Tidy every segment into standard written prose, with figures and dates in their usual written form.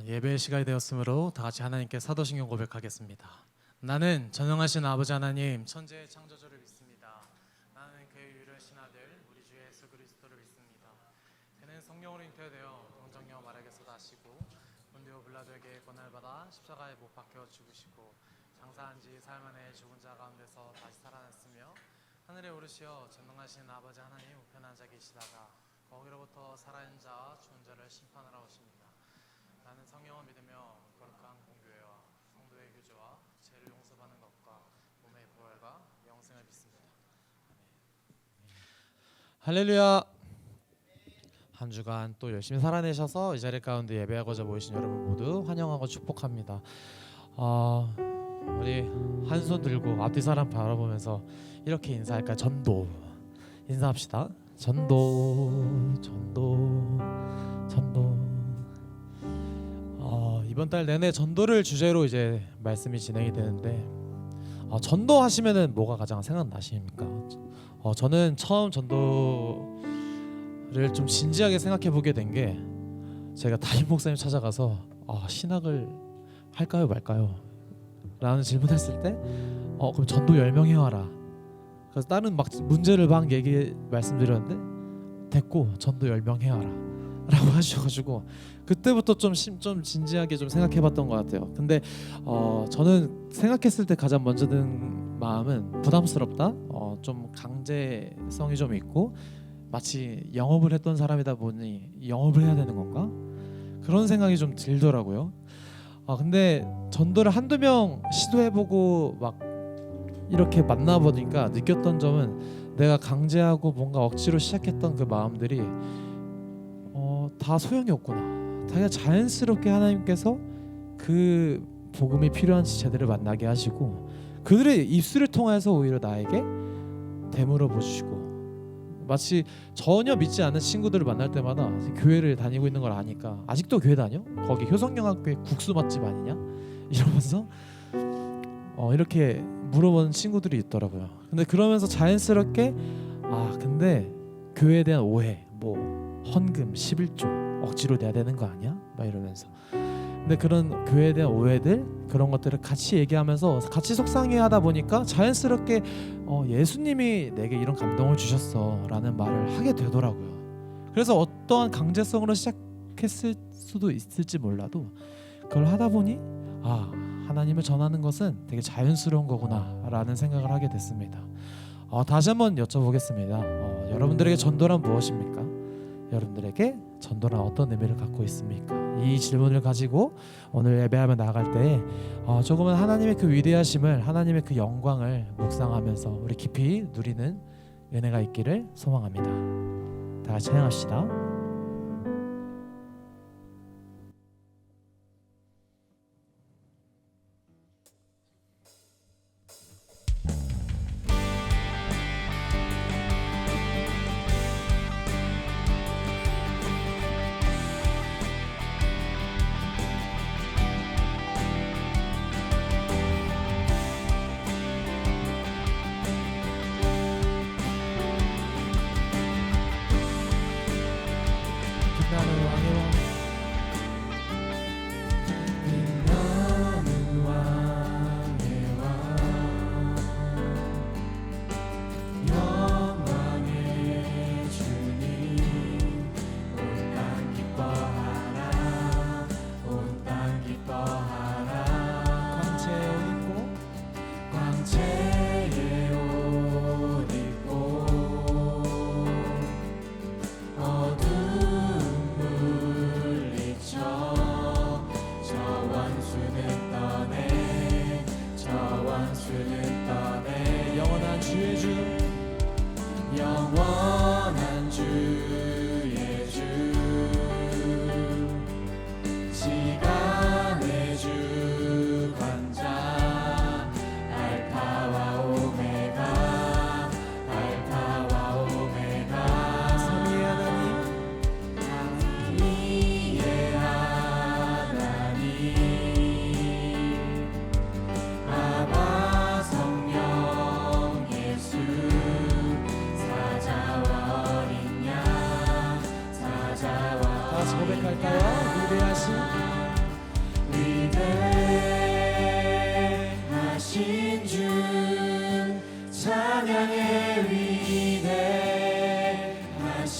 예배의 시간이 되었으므로 다 같이 하나님께 사도신경 고백하겠습니다. 나는 전능하신 아버지 하나님 천지의 창조주를 믿습니다. 나는 그의 유일하신 아들 우리 주 예수 그리스도를 믿습니다. 그는 성령으로 잉태되어 동정녀 마리아에게서 나시고 본디오 빌라도에게 권한을 받아 십자가에 못 박혀 죽으시고 장사한 지 사흘 만에 죽은 자 가운데서 다시 살아났으며 하늘에 오르시어 전능하신 아버지 하나님 우편한 자 계시다가 거기로부터 살아있는 자와 죽은 자를 심판하러 오십니다. 나는 성령을 믿으며 거룩한 공교회와 성도의 교제와 죄를 용서받는 것과 몸의 부활과 영생을 믿습니다. 할렐루야. 한 주간 또 열심히 살아내셔서 이 자리 가운데 예배하고자 모이신 여러분 모두 환영하고 축복합니다. 우리 한 손 들고 앞뒤 사람 바라보면서 이렇게 인사할까요? 전도 인사합시다. 전도 전도 전도. 이번 달 내내 전도를 주제로 이제 말씀이 진행이 되는데 전도 하시면은 뭐가 가장 생각나십니까? 저는 처음 전도를 좀 진지하게 생각해 보게 된 게 제가 담임 목사님 찾아가서 신학을 할까요 말까요? 라는 질문했을 때 그럼 전도 10명 해와라. 그래서 다른 막 문제를 막 말씀드렸는데 됐고 전도 10명 해와라 라고 하셔가지고 그때부터 좀 진지하게 좀 생각해봤던 것 같아요. 근데 저는 생각했을 때 가장 먼저 든 마음은 부담스럽다. 좀 강제성이 좀 있고 마치 영업을 했던 사람이다 보니 영업을 해야 되는 건가? 그런 생각이 좀 들더라고요. 근데 전도를 한두 명 시도해보고 막 이렇게 만나보니까 느꼈던 점은 내가 강제하고 뭔가 억지로 시작했던 그 마음들이 다 소용이 없구나. 다 자연스럽게 하나님께서 그 복음이 필요한 지체들을 만나게 하시고 그들의 입술을 통해서 오히려 나에게 되물어 보시고 마치 전혀 믿지 않는 친구들을 만날 때마다 교회를 다니고 있는 걸 아니까 아직도 교회 다녀? 거기 효성영학교회 국수 맛집 아니냐? 이러면서 이렇게 물어보는 친구들이 있더라고요. 근데 그러면서 자연스럽게 근데 교회에 대한 오해 헌금 11조 억지로 내야 되는 거 아니야? 막 이러면서 근데 그런 교회에 대한 오해들 그런 것들을 같이 얘기하면서 같이 속상해하다 보니까 자연스럽게 예수님이 내게 이런 감동을 주셨어 라는 말을 하게 되더라고요. 그래서 어떠한 강제성으로 시작했을 수도 있을지 몰라도 그걸 하다 보니 하나님을 전하는 것은 되게 자연스러운 거구나 라는 생각을 하게 됐습니다. 다시 한번 여쭤보겠습니다. 여러분들에게 전도란 무엇입니까? 여러분들에게 전도란 어떤 의미를 갖고 있습니까? 이 질문을 가지고 오늘 예배하며 나아갈 때 조금은 하나님의 그 위대하심을 하나님의 그 영광을 묵상하면서 우리 깊이 누리는 은혜가 있기를 소망합니다. 다 같이 찬양합시다.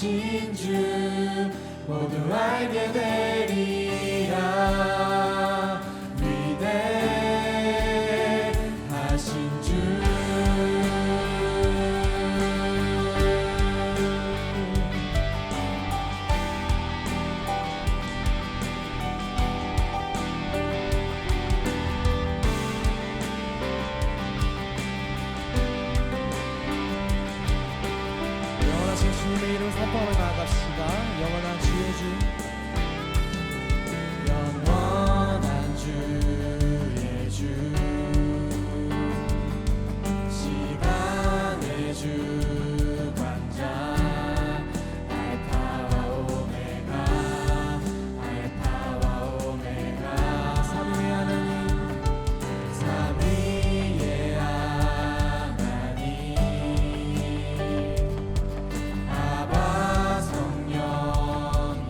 위대하신 주 모두 알게 되리라. 위대하신 주 영원하신 주님의 이름 선포하며 나아갑시다. 영원한 주의 주, 영원한 주의 주, 시간의 주관자, 알파와 오메가, 알파와 오메가. 삼위의 하나님, 삼위의 하나님, 아바 성령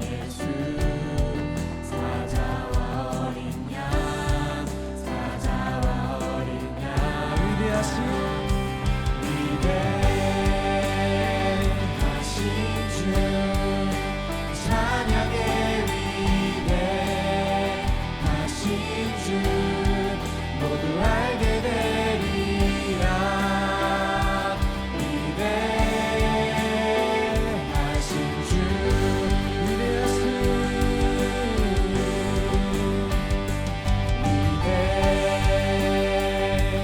예수, 사자와 어린 양, 사자와 어린 양. 위대하신 주, 찬양의 위대하신 주 모두 알게 되리라. 위대하신 주,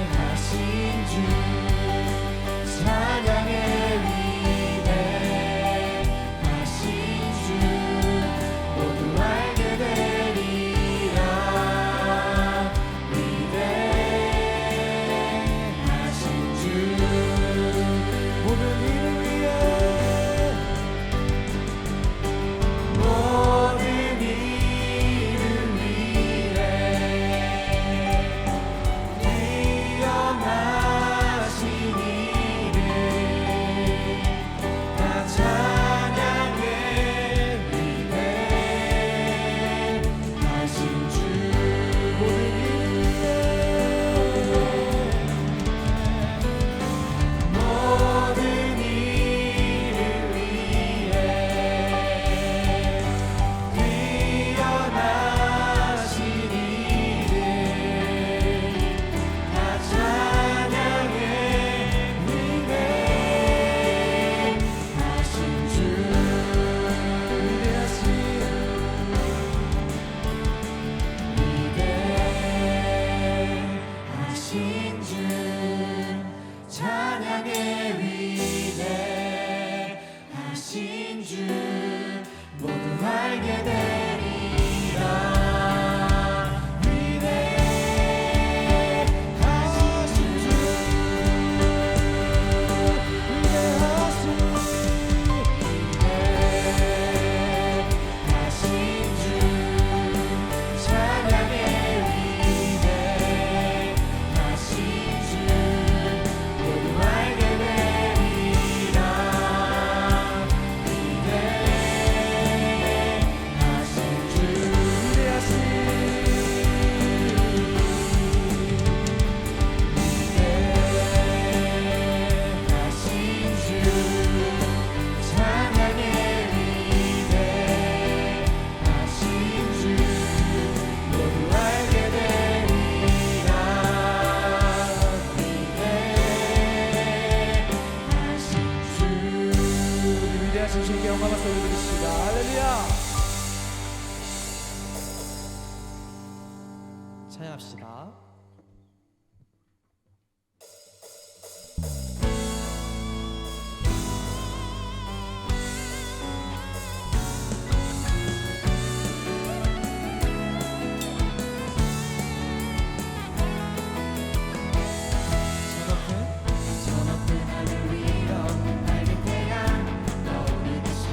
위대하신 주, 찬양의 위대하신 주 모두 알게 되리라. 위대하신 주, 모든 이를 위해, 모든 이를 위해 뛰어나신 이름 다 찬양의 위대하신 주, 모든 이를 위해, 모든 이를 위해 뛰어나신 이름 다 찬양의 위대하신 주, 위대하신 주, 찬양의 위대하신 주 모두 알게 되리라. 위대하신 주, 위대하신 주, 찬양의 위대하신 주 모두 알게 되리라. 위대하신 주, 위대하신 주, 찬양의 위대하신 주 모두 알게 되리라. 위대하신 주, 위대하신 주께 영광과 소리 드립시다. 할렐루야. 찬양합시다. 저 높은 하늘 위로 밝은 태양 떠오르듯이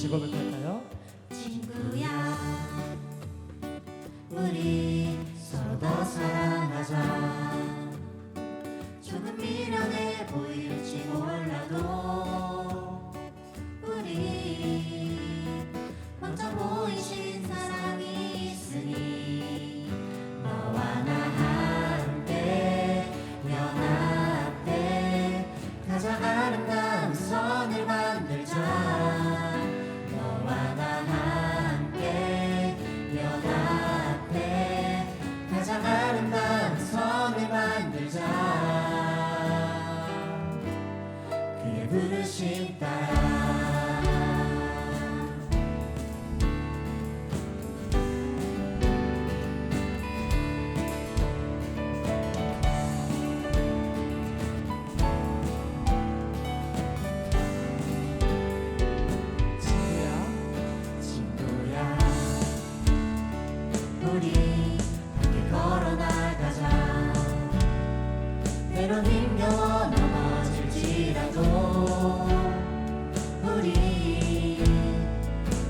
같이 고백할까요? 친구야 우리 서로 더 사랑하자. 조금 미련해 보일지 몰라도 우리 먼저 보이신 사랑이 있으니 너와 나 함께 연합해 가장 아름다운 선을 만들자. 너와 나 함께 연합해 가장 아름다운 선을 만들자. 그의 부르심 따라 친구야 우리 함께 걸어나가자. 때론 힘겨워 넘어질지라도 우리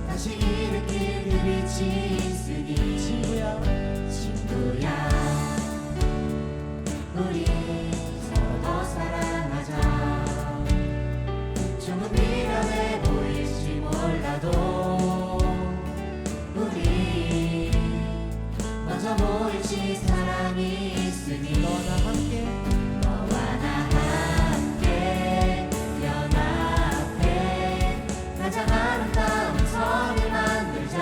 다시 일으킬 그 빛이 있으니 친구야 우리 서로 더 사랑하자. 조금 미련해 보일지 몰라도 우리 먼저 보일지 사랑이 있으니 너와 나 함께 연합해 가장 아름다운 선을 만들자.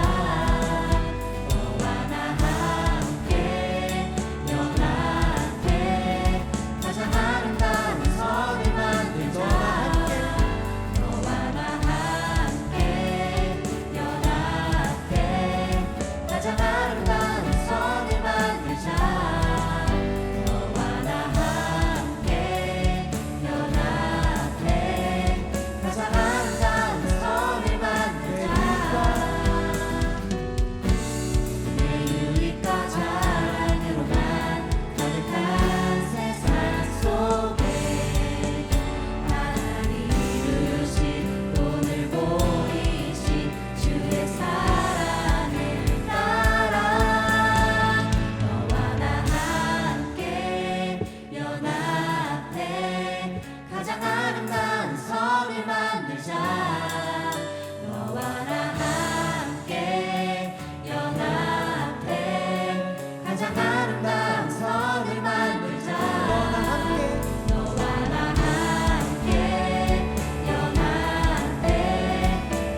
너와 나 함께 연합해 가장 아름다운 선을 만들자. 너와 나 함께 연합해 가장 아름다운 선을 만들자. 너와 나 함께 연합해 가장 아름다운 선을 만들자. 내 유익과 자랑으로만 가득한 세상 속에 하나님 이루신 오늘 보이신 주의 사랑을 따라 너와 나 함께 연합해 가장 아름다운 선을 만들자. 너와 나 함께 연합해 가장 아름다운 선을 만들자. 너와 나 함께 연합해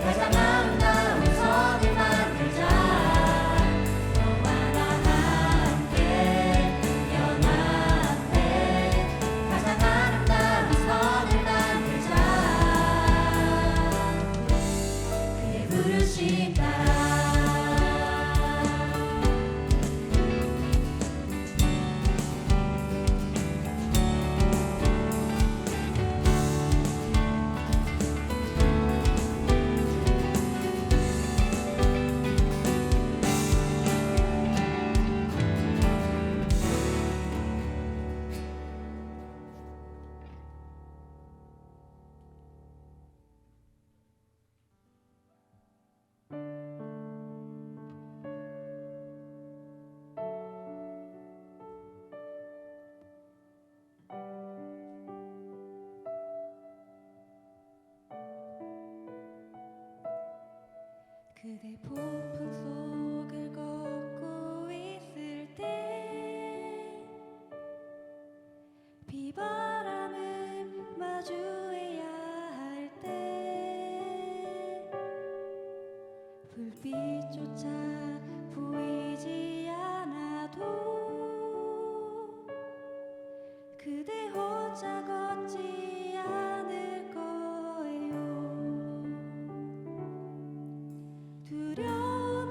가장 아름다운 선을 만들자. 너와 나 함께 연합해 가장 아름다운 선을 만들자. 그의 부르심 따라 그대 폭풍 속을 걷고 있을 때 비바람을 마주해야 할 때 불빛조차 보이지 않아도 그대 혼자 걷지 않을 거예요. 두려움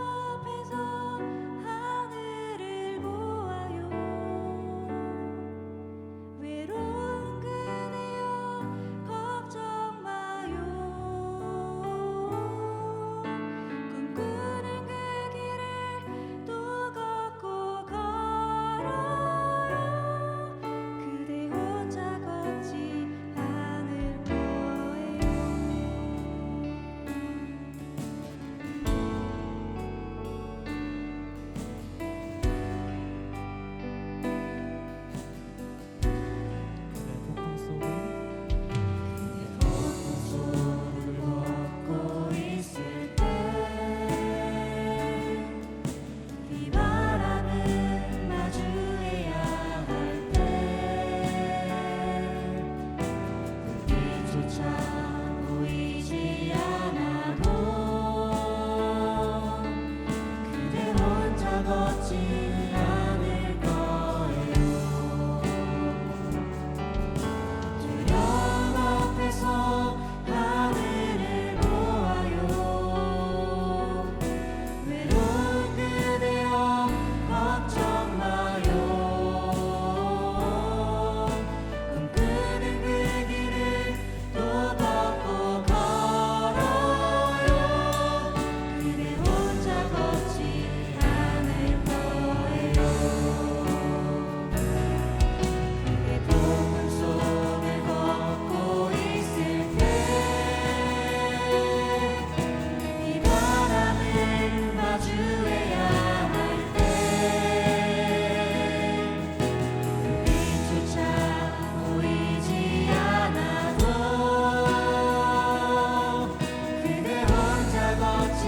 않을 거예요. 두려움 앞에서 하늘을 보아요. 외로운 그대여 걱정 마요. 꿈꾸는 그 길을 또 걷고 걸어요. 그대 혼자 걷지 않을 거예요. 그대 폭풍 속을 걷고 있을 때 이 바람을 마주해야 할 때 빛조차 보이지 않아도 그대 혼자 걷지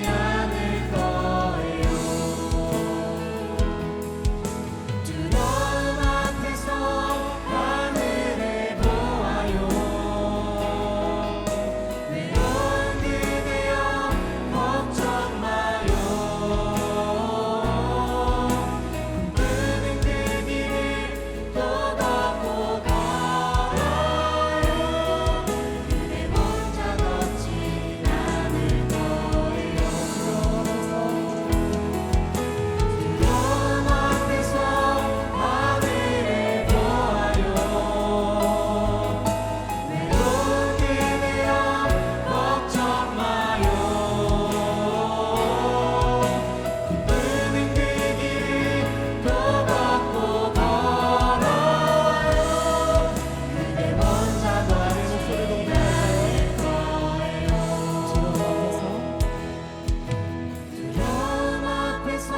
않을 거예요. 두려움 앞에서 하늘을 보아요. 외로운 그대여 걱정 마요. 꿈꾸는 그 길을 또 걷고 걸어요. 그대 혼자 걷지 않을 거예요. 두려움 앞에서 하늘을 보아요. 외로운 그대여 걱정 마요. 꿈꾸는 그 길을 또 걷고 걸어요. 그대 혼자 걷지 않을 거예요. 두려움 앞에서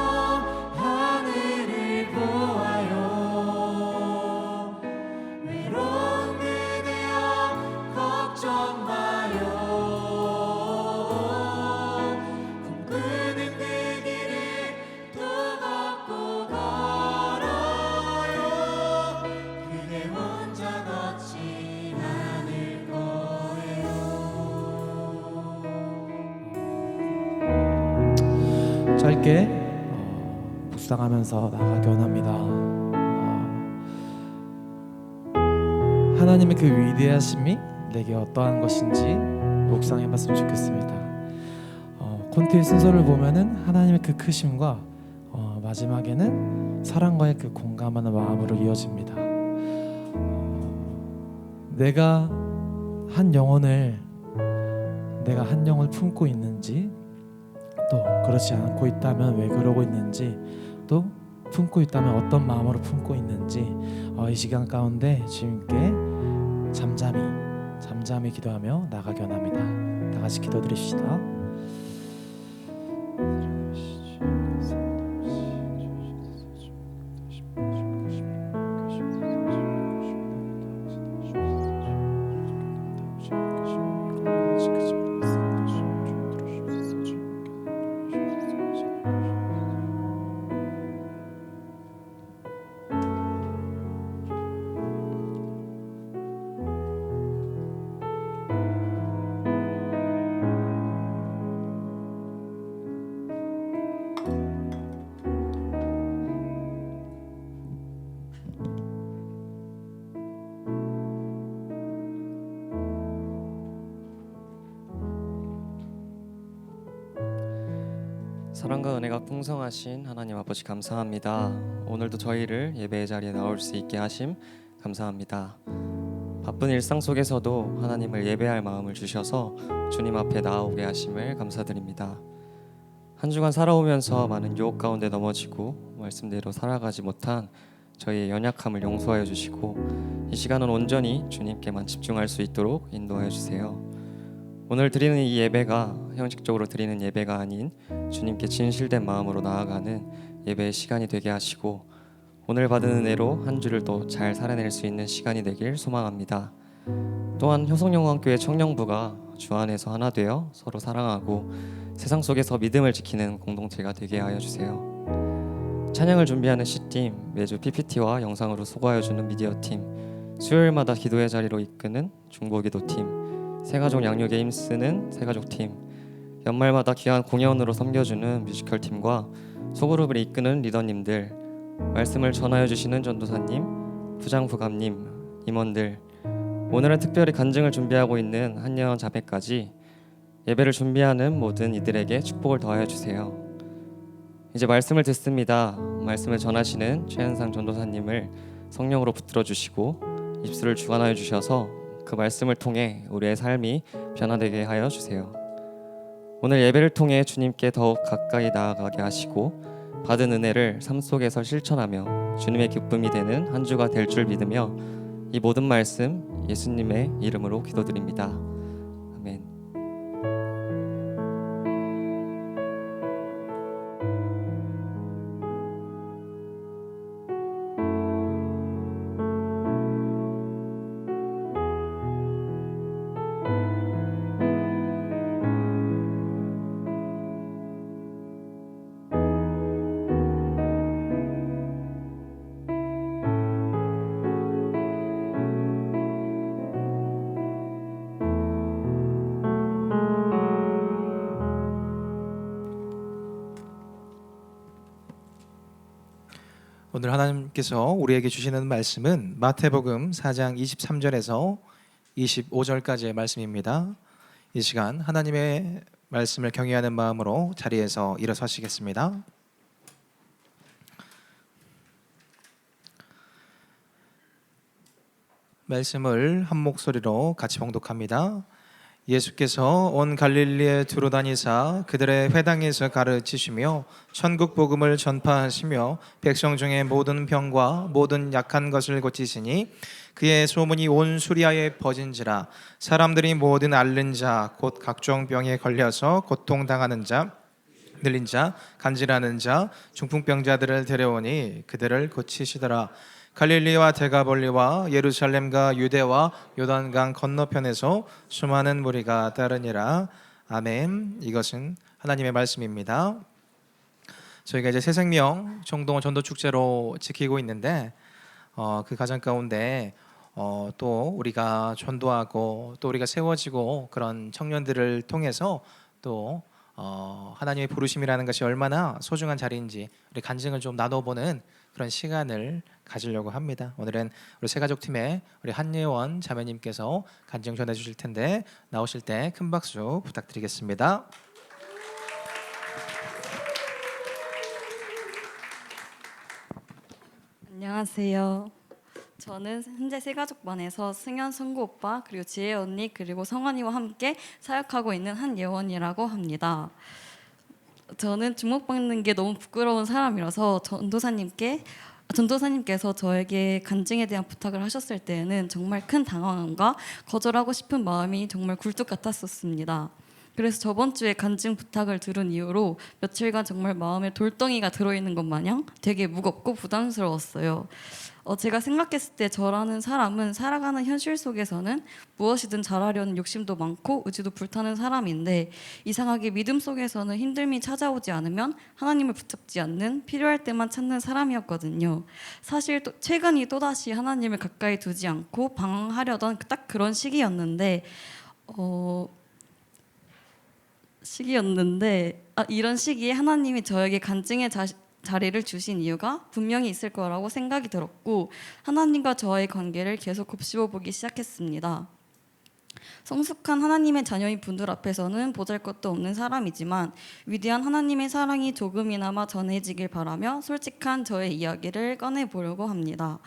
하늘을 보아요. 외로운 그대여 걱정 마요. 꿈꾸는 그 길을 또 걷고 걸어요. 그대 혼자 걷지 않을 거예요. 짧게 묵상하면서 나가기 원합니다. 하나님의 그 위대하심이 내게 어떠한 것인지 묵상해봤으면 좋겠습니다. 콘티의 순서를 보면은 하나님의 그 크심과 마지막에는 사랑과의 그 공감하는 마음으로 이어집니다. 내가 한 영혼을 품고 있는지, 또 그렇지 않고 있다면 왜 그러고 있는지, 또 품고 있다면 어떤 마음으로 품고 있는지 이 시간 가운데 주님께 잠잠히 기도하며 나가기 원합니다. 다 같이 기도드립시다. 사랑과 은혜가 풍성하신 하나님 아버지 감사합니다. 오늘도 저희를 예배의 자리에 나올 수 있게 하심 감사합니다. 바쁜 일상 속에서도 하나님을 예배할 마음을 주셔서 주님 앞에 나아오게 하심을 감사드립니다. 한 주간 살아오면서 많은 유혹 가운데 넘어지고 말씀대로 살아가지 못한 저희의 연약함을 용서하여 주시고 이 시간은 온전히 주님께만 집중할 수 있도록 인도하여 주세요. 오늘 드리는 이 예배가 형식적으로 드리는 예배가 아닌 주님께 진실된 마음으로 나아가는 예배의 시간이 되게 하시고 오늘 받은 은혜로 한 주를 또 잘 살아낼 수 있는 시간이 되길 소망합니다. 또한 효성영광교회 청년부가 주 안에서 하나 되어 서로 사랑하고 세상 속에서 믿음을 지키는 공동체가 되게 하여 주세요. 찬양을 준비하는 C팀, 매주 PPT와 영상으로 소거하여주는 미디어팀, 수요일마다 기도의 자리로 이끄는 중보기도팀, 새가족 양육에 힘쓰는 새가족팀, 연말마다 귀한 공연으로 섬겨주는 뮤지컬 팀과 소그룹을 이끄는 리더님들, 말씀을 전하여 주시는 전도사님, 부장부감님, 임원들, 오늘은 특별히 간증을 준비하고 있는 한예원 자매까지 예배를 준비하는 모든 이들에게 축복을 더하여 주세요. 이제 말씀을 듣습니다. 말씀을 전하시는 최현상 전도사님을 성령으로 붙들어 주시고 입술을 주관하여 주셔서 그 말씀을 통해 우리의 삶이 변화되게 하여 주세요. 오늘 예배를 통해 주님께 더욱 가까이 나아가게 하시고 받은 은혜를 삶 속에서 실천하며 주님의 기쁨이 되는 한 주가 될 줄 믿으며 이 모든 말씀 예수님의 이름으로 기도드립니다. 아멘. 오늘 하나님께서 우리에게 주시는 말씀은 마태복음 4장 23절에서 25절까지의 말씀입니다. 이 시간 하나님의 말씀을 경외하는 마음으로 자리에서 일어서시겠습니다. 말씀을 한 목소리로 같이 봉독합니다. 예수께서 온 갈릴리에 두루 다니사 그들의 회당에서 가르치시며 천국 복음을 전파하시며 백성 중에 모든 병과 모든 약한 것을 고치시니 그의 소문이 온 수리아에 퍼진지라. 사람들이 모든 앓는 자 곧 각종 병에 걸려서 고통당하는 자 늘린 자 간질하는 자 중풍병자들을 데려오니 그들을 고치시더라. 갈릴리와 데가볼리와 예루살렘과 유대와 요단강 건너편에서 수많은 무리가 따르니라. 아멘. 이것은 하나님의 말씀입니다. 저희가 이제 새생명 총동원 전도 축제로 지키고 있는데 그 과정 가운데 또 우리가 전도하고 또 우리가 세워지고 그런 청년들을 통해서 또 하나님의 부르심이라는 것이 얼마나 소중한 자리인지 우리 간증을 좀 나눠보는 그런 시간을 가지려고 합니다. 오늘은 우리 새가족팀의 우리 한예원 자매님께서 간증 전해 주실 텐데 나오실 때 큰 박수 부탁드리겠습니다. 안녕하세요. 저는 현재 새가족반에서 승현 성구 오빠 그리고 지혜 언니 그리고 성원이와 함께 사역하고 있는 한예원이라고 합니다. 저는 주목받는 게 너무 부끄러운 사람이라서 전도사님께서 저에게 간증에 대한 부탁을 하셨을 때에는 정말 큰 당황함과 거절하고 싶은 마음이 정말 굴뚝 같았었습니다. 그래서 저번 주에 간증 부탁을 들은 이후로 며칠간 정말 마음에 돌덩이가 들어있는 것 마냥 되게 무겁고 부담스러웠어요. 제가 생각했을 때 저라는 사람은 살아가는 현실 속에서는 무엇이든 잘하려는 욕심도 많고 의지도 불타는 사람인데 이상하게 믿음 속에서는 힘듦이 찾아오지 않으면 하나님을 붙잡지 않는 필요할 때만 찾는 사람이었거든요. 사실 최근이 또다시 하나님을 가까이 두지 않고 방황하려던 딱 그런 시기였는데 이런 시기에 하나님이 저에게 간증의 자리를 주신 이유가 분명히 있을 거라고 생각이 들었고 하나님과 저의 관계를 계속 곱씹어 보기 시작했습니다. 성숙한 하나님의 자녀인 분들 앞에서는 보잘것도 없는 사람이지만 위대한 하나님의 사랑이 조금이나마 전해지길 바라며 솔직한 저의 이야기를 꺼내보려고 합니다.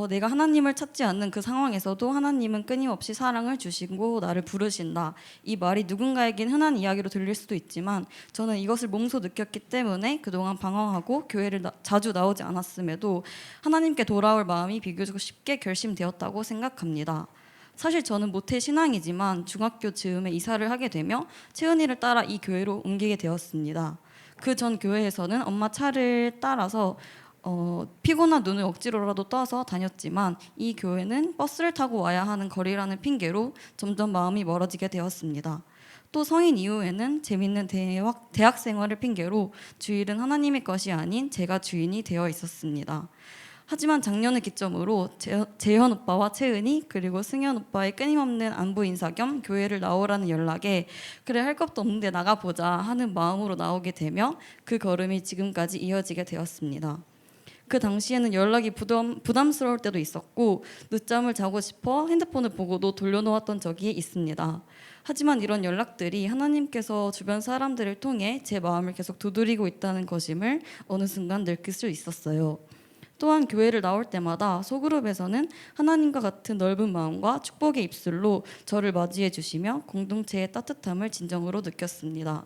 내가 하나님을 찾지 않는 그 상황에서도 하나님은 끊임없이 사랑을 주시고 나를 부르신다. 이 말이 누군가에겐 흔한 이야기로 들릴 수도 있지만 저는 이것을 몸소 느꼈기 때문에 그동안 방황하고 교회를 자주 나오지 않았음에도 하나님께 돌아올 마음이 비교적 쉽게 결심되었다고 생각합니다. 사실 저는 모태 신앙이지만 중학교 즈음에 이사를 하게 되며 채은이를 따라 이 교회로 옮기게 되었습니다. 그 전 교회에서는 엄마 차를 따라서 피곤한 눈을 억지로라도 떠서 다녔지만 이 교회는 버스를 타고 와야 하는 거리라는 핑계로 점점 마음이 멀어지게 되었습니다. 또 성인 이후에는 재밌는 대학 생활을 핑계로 주일은 하나님의 것이 아닌 제가 주인이 되어 있었습니다. 하지만 작년을 기점으로 재현 오빠와 채은이 그리고 승현 오빠의 끊임없는 안부 인사 겸 교회를 나오라는 연락에 그래 할 것도 없는데 나가보자 하는 마음으로 나오게 되며 그 걸음이 지금까지 이어지게 되었습니다. 그 당시에는 연락이 부담스러울 때도 있었고 늦잠을 자고 싶어 핸드폰을 보고도 돌려놓았던 적이 있습니다. 하지만 이런 연락들이 하나님께서 주변 사람들을 통해 제 마음을 계속 두드리고 있다는 것임을 어느 순간 느낄 수 있었어요. 또한 교회를 나올 때마다 소그룹에서는 하나님과 같은 넓은 마음과 축복의 입술로 저를 맞이해 주시며 공동체의 따뜻함을 진정으로 느꼈습니다.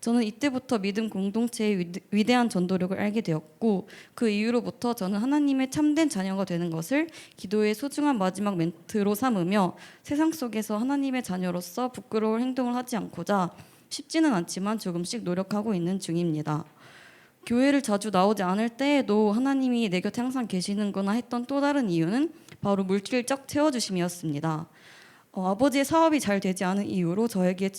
저는 이때부터 믿음 공동체의 위대한 전도력을 알게 되었고 그 이후로부터 저는 하나님의 참된 자녀가 되는 것을 기도의 소중한 마지막 멘트로 삼으며 세상 속에서 하나님의 자녀로서 부끄러울 행동을 하지 않고자 쉽지는 않지만 조금씩 노력하고 있는 중입니다. 교회를 자주 나오지 않을 때에도 하나님이 내 곁에 항상 계시는구나 했던 또 다른 이유는 바로 물질적 채워주심이었습니다. 아버지의 사업이 잘 되지 않은 이유로 저에게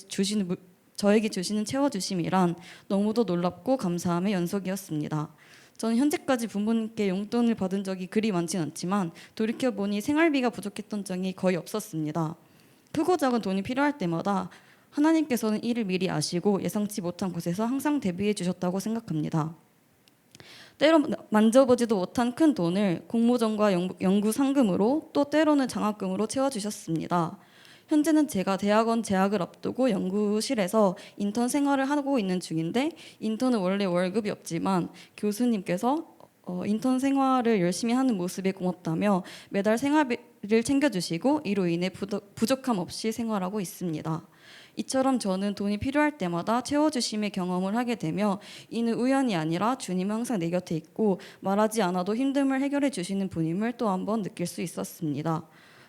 주시는 채워주심이란 너무도 놀랍고 감사함의 연속이었습니다. 저는 현재까지 부모님께 용돈을 받은 적이 그리 많진 않지만 돌이켜보니 생활비가 부족했던 적이 거의 없었습니다. 크고 작은 돈이 필요할 때마다 하나님께서는 이를 미리 아시고 예상치 못한 곳에서 항상 대비해 주셨다고 생각합니다. 때로 만져보지도 못한 큰 돈을 공모전과 연구 상금으로 또 때로는 장학금으로 채워주셨습니다. 현재는 제가 대학원 재학을 앞두고 연구실에서 인턴 생활을 하고 있는 중인데 인턴은 원래 월급이 없지만 교수님께서 인턴 생활을 열심히 하는 모습에 고맙다며 매달 생활비를 챙겨주시고 이로 인해 부족함 없이 생활하고 있습니다. 이처럼 저는 돈이 필요할 때마다 채워주심의 경험을 하게 되며 이는 우연이 아니라 주님은 항상 내 곁에 있고 말하지 않아도 힘듦을 해결해 주시는 분임을 또 한 번 느낄 수 있었습니다.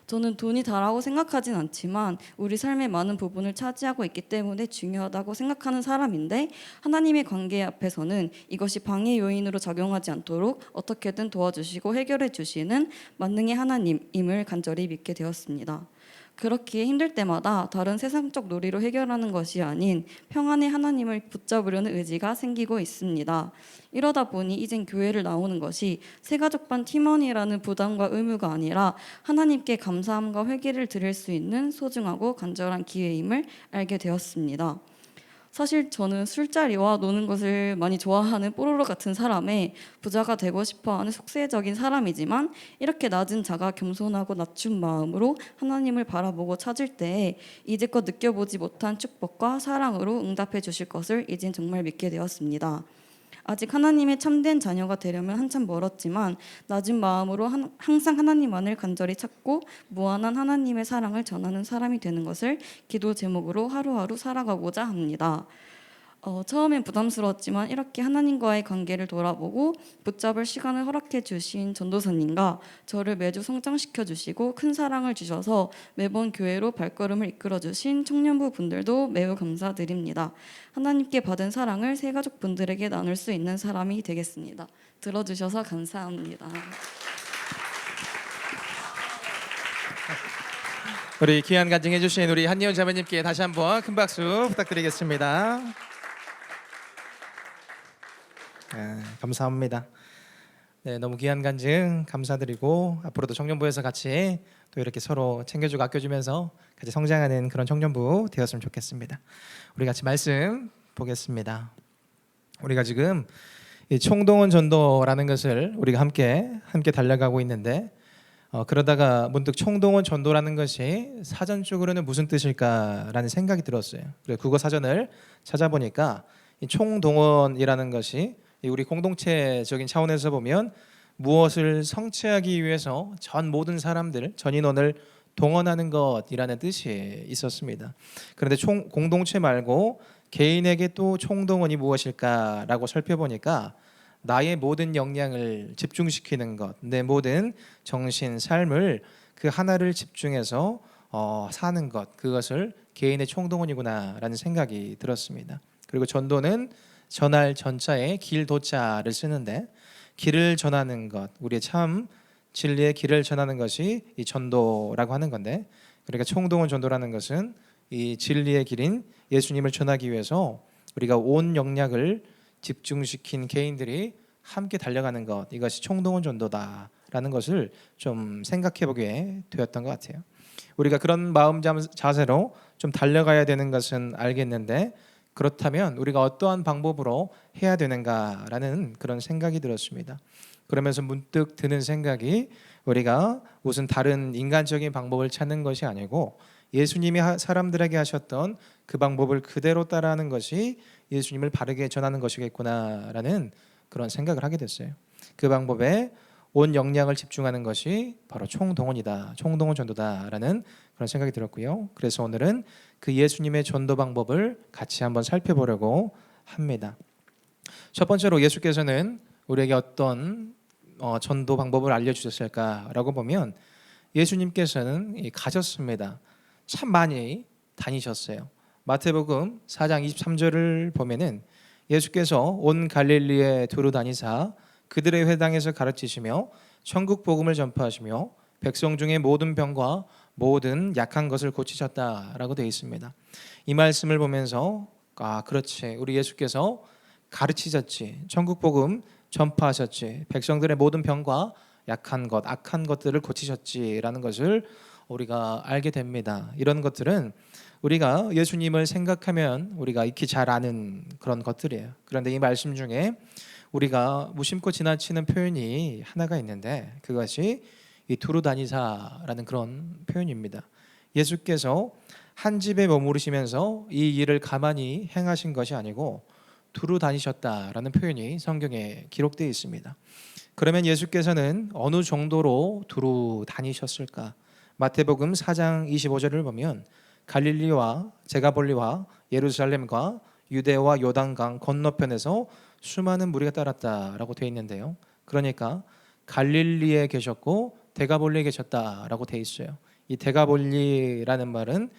저는 돈이 다라고 생각하진 않지만 우리 삶의 많은 부분을 차지하고 있기 때문에 중요하다고 생각하는 사람인데 하나님의 관계 앞에서는 이것이 방해 요인으로 작용하지 않도록 어떻게든 도와주시고 해결해 주시는 만능의 하나님임을 간절히 믿게 되었습니다. 그렇기에 힘들 때마다 다른 세상적 놀이로 해결하는 것이 아닌 평안의 하나님을 붙잡으려는 의지가 생기고 있습니다. 이러다 보니 이젠 교회를 나오는 것이 새가족반 팀원이라는 부담과 의무가 아니라 하나님께 감사함과 회개를 드릴 수 있는 소중하고 간절한 기회임을 알게 되었습니다. 사실 저는 술자리와 노는 것을 많이 좋아하는 뽀로로 같은 사람에 부자가 되고 싶어하는 속세적인 사람이지만 이렇게 낮은 자가 겸손하고 낮춘 마음으로 하나님을 바라보고 찾을 때에 이제껏 느껴보지 못한 축복과 사랑으로 응답해 주실 것을 이젠 정말 믿게 되었습니다. 아직 하나님의 참된 자녀가 되려면 한참 멀었지만 낮은 마음으로 항상 하나님만을 간절히 찾고 무한한 하나님의 사랑을 전하는 사람이 되는 것을 기도 제목으로 하루하루 살아가고자 합니다. 처음엔 부담스러웠지만 이렇게 하나님과의 관계를 돌아보고 붙잡을 시간을 허락해 주신 전도사님과 저를 매주 성장시켜 주시고 큰 사랑을 주셔서 매번 교회로 발걸음을 이끌어 주신 청년부 분들도 매우 감사드립니다. 하나님께 받은 사랑을 새가족 분들에게 나눌 수 있는 사람이 되겠습니다. 들어주셔서 감사합니다. 우리 귀한 간증해 주신 우리 한예원 자매님께 다시 한번 큰 박수 부탁드리겠습니다. 감사합니다. 네, 너무 귀한 간증 감사드리고 앞으로도 청년부에서 같이 또 이렇게 서로 챙겨주고 아껴주면서 같이 성장하는 그런 청년부 되었으면 좋겠습니다. 우리 같이 말씀 보겠습니다. 우리가 지금 이 총동원 전도라는 것을 우리가 함께 달려가고 있는데 그러다가 문득 총동원 전도라는 것이 사전적으로는 무슨 뜻일까라는 생각이 들었어요. 그래서 국어 사전을 찾아보니까 이 총동원이라는 것이 우리 공동체적인 차원에서 보면 무엇을 성취하기 위해서 전 모든 사람들, 전 인원을 동원하는 것이라는 뜻이 있었습니다. 그런데 공동체 말고 개인에게 또 총동원이 무엇일까라고 살펴보니까 나의 모든 역량을 집중시키는 것, 내 모든 정신, 삶을 그 하나를 집중해서 사는 것, 그것을 개인의 총동원이구나라는 생각이 들었습니다. 그리고 전도는 전할 전자에 길 도자를 쓰는데 길을 전하는 것, 우리의 참 진리의 길을 전하는 것이 이 전도라고 하는 건데, 그러니까 총동원 전도라는 것은 이 진리의 길인 예수님을 전하기 위해서 우리가 온 역량을 집중시킨 개인들이 함께 달려가는 것, 이것이 총동원 전도다라는 것을 좀 생각해 보게 되었던 것 같아요. 우리가 그런 마음 자세로 좀 달려가야 되는 것은 알겠는데, 그렇다면 우리가 어떠한 방법으로 해야 되는가라는 그런 생각이 들었습니다. 그러면서 문득 드는 생각이, 우리가 무슨 다른 인간적인 방법을 찾는 것이 아니고 예수님이 사람들에게 하셨던 그 방법을 그대로 따라하는 것이 예수님을 바르게 전하는 것이겠구나라는 그런 생각을 하게 됐어요. 그 방법에 온 역량을 집중하는 것이 바로 총동원이다, 총동원 전도다라는 그런 생각이 들었고요. 그래서 오늘은 그 예수님의 전도 방법을 같이 한번 살펴보려고 합니다. 첫 번째로 예수께서는 우리에게 어떤 전도 방법을 알려주셨을까라고 보면, 예수님께서는 가셨습니다. 참 많이 다니셨어요. 마태복음 4장 23절을 보면은 예수께서 온 갈릴리에 두루 다니사 그들의 회당에서 가르치시며 천국 복음을 전파하시며 백성 중에 모든 병과 모든 약한 것을 고치셨다라고 되어 있습니다. 이 말씀을 보면서 그렇지, 우리 예수께서 가르치셨지, 천국 복음 전파하셨지, 백성들의 모든 병과 약한 것, 악한 것들을 고치셨지라는 것을 우리가 알게 됩니다. 이런 것들은 우리가 예수님을 생각하면 우리가 익히 잘 아는 그런 것들이에요. 그런데 이 말씀 중에 우리가 무심코 지나치는 표현이 하나가 있는데, 그것이 이 두루 다니사라는 그런 표현입니다. 예수께서 한 집에 머무르시면서 이 일을 가만히 행하신 것이 아니고 두루 다니셨다라는 표현이 성경에 기록되어 있습니다. 그러면 예수께서는 어느 정도로 두루 다니셨을까? 마태복음 4장 25절을 보면 갈릴리와 제가볼리와 예루살렘과 유대와 요단강 건너편에서 수많은 무리가 따랐다라고 되어 있는데요. 그러니까 갈릴리에 계셨고 데가볼리에 계셨다라고 되어 있어요. 이 데가볼리라는 말은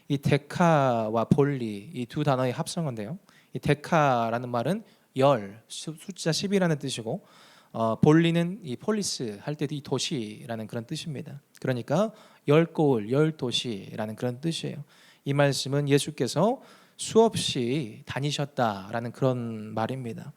이 데카와 볼리, 이 두 단어의 합성어인데요. 이 데카라는 말은 열, 숫자 10이라는 뜻이고, 볼리는 이 폴리스 할 때도 이 도시라는 그런 뜻입니다. 그러니까 열 고을, 열 도시라는 그런 뜻이에요. 이 말씀은 예수께서 수없이 다니셨다라는 그런 말입니다.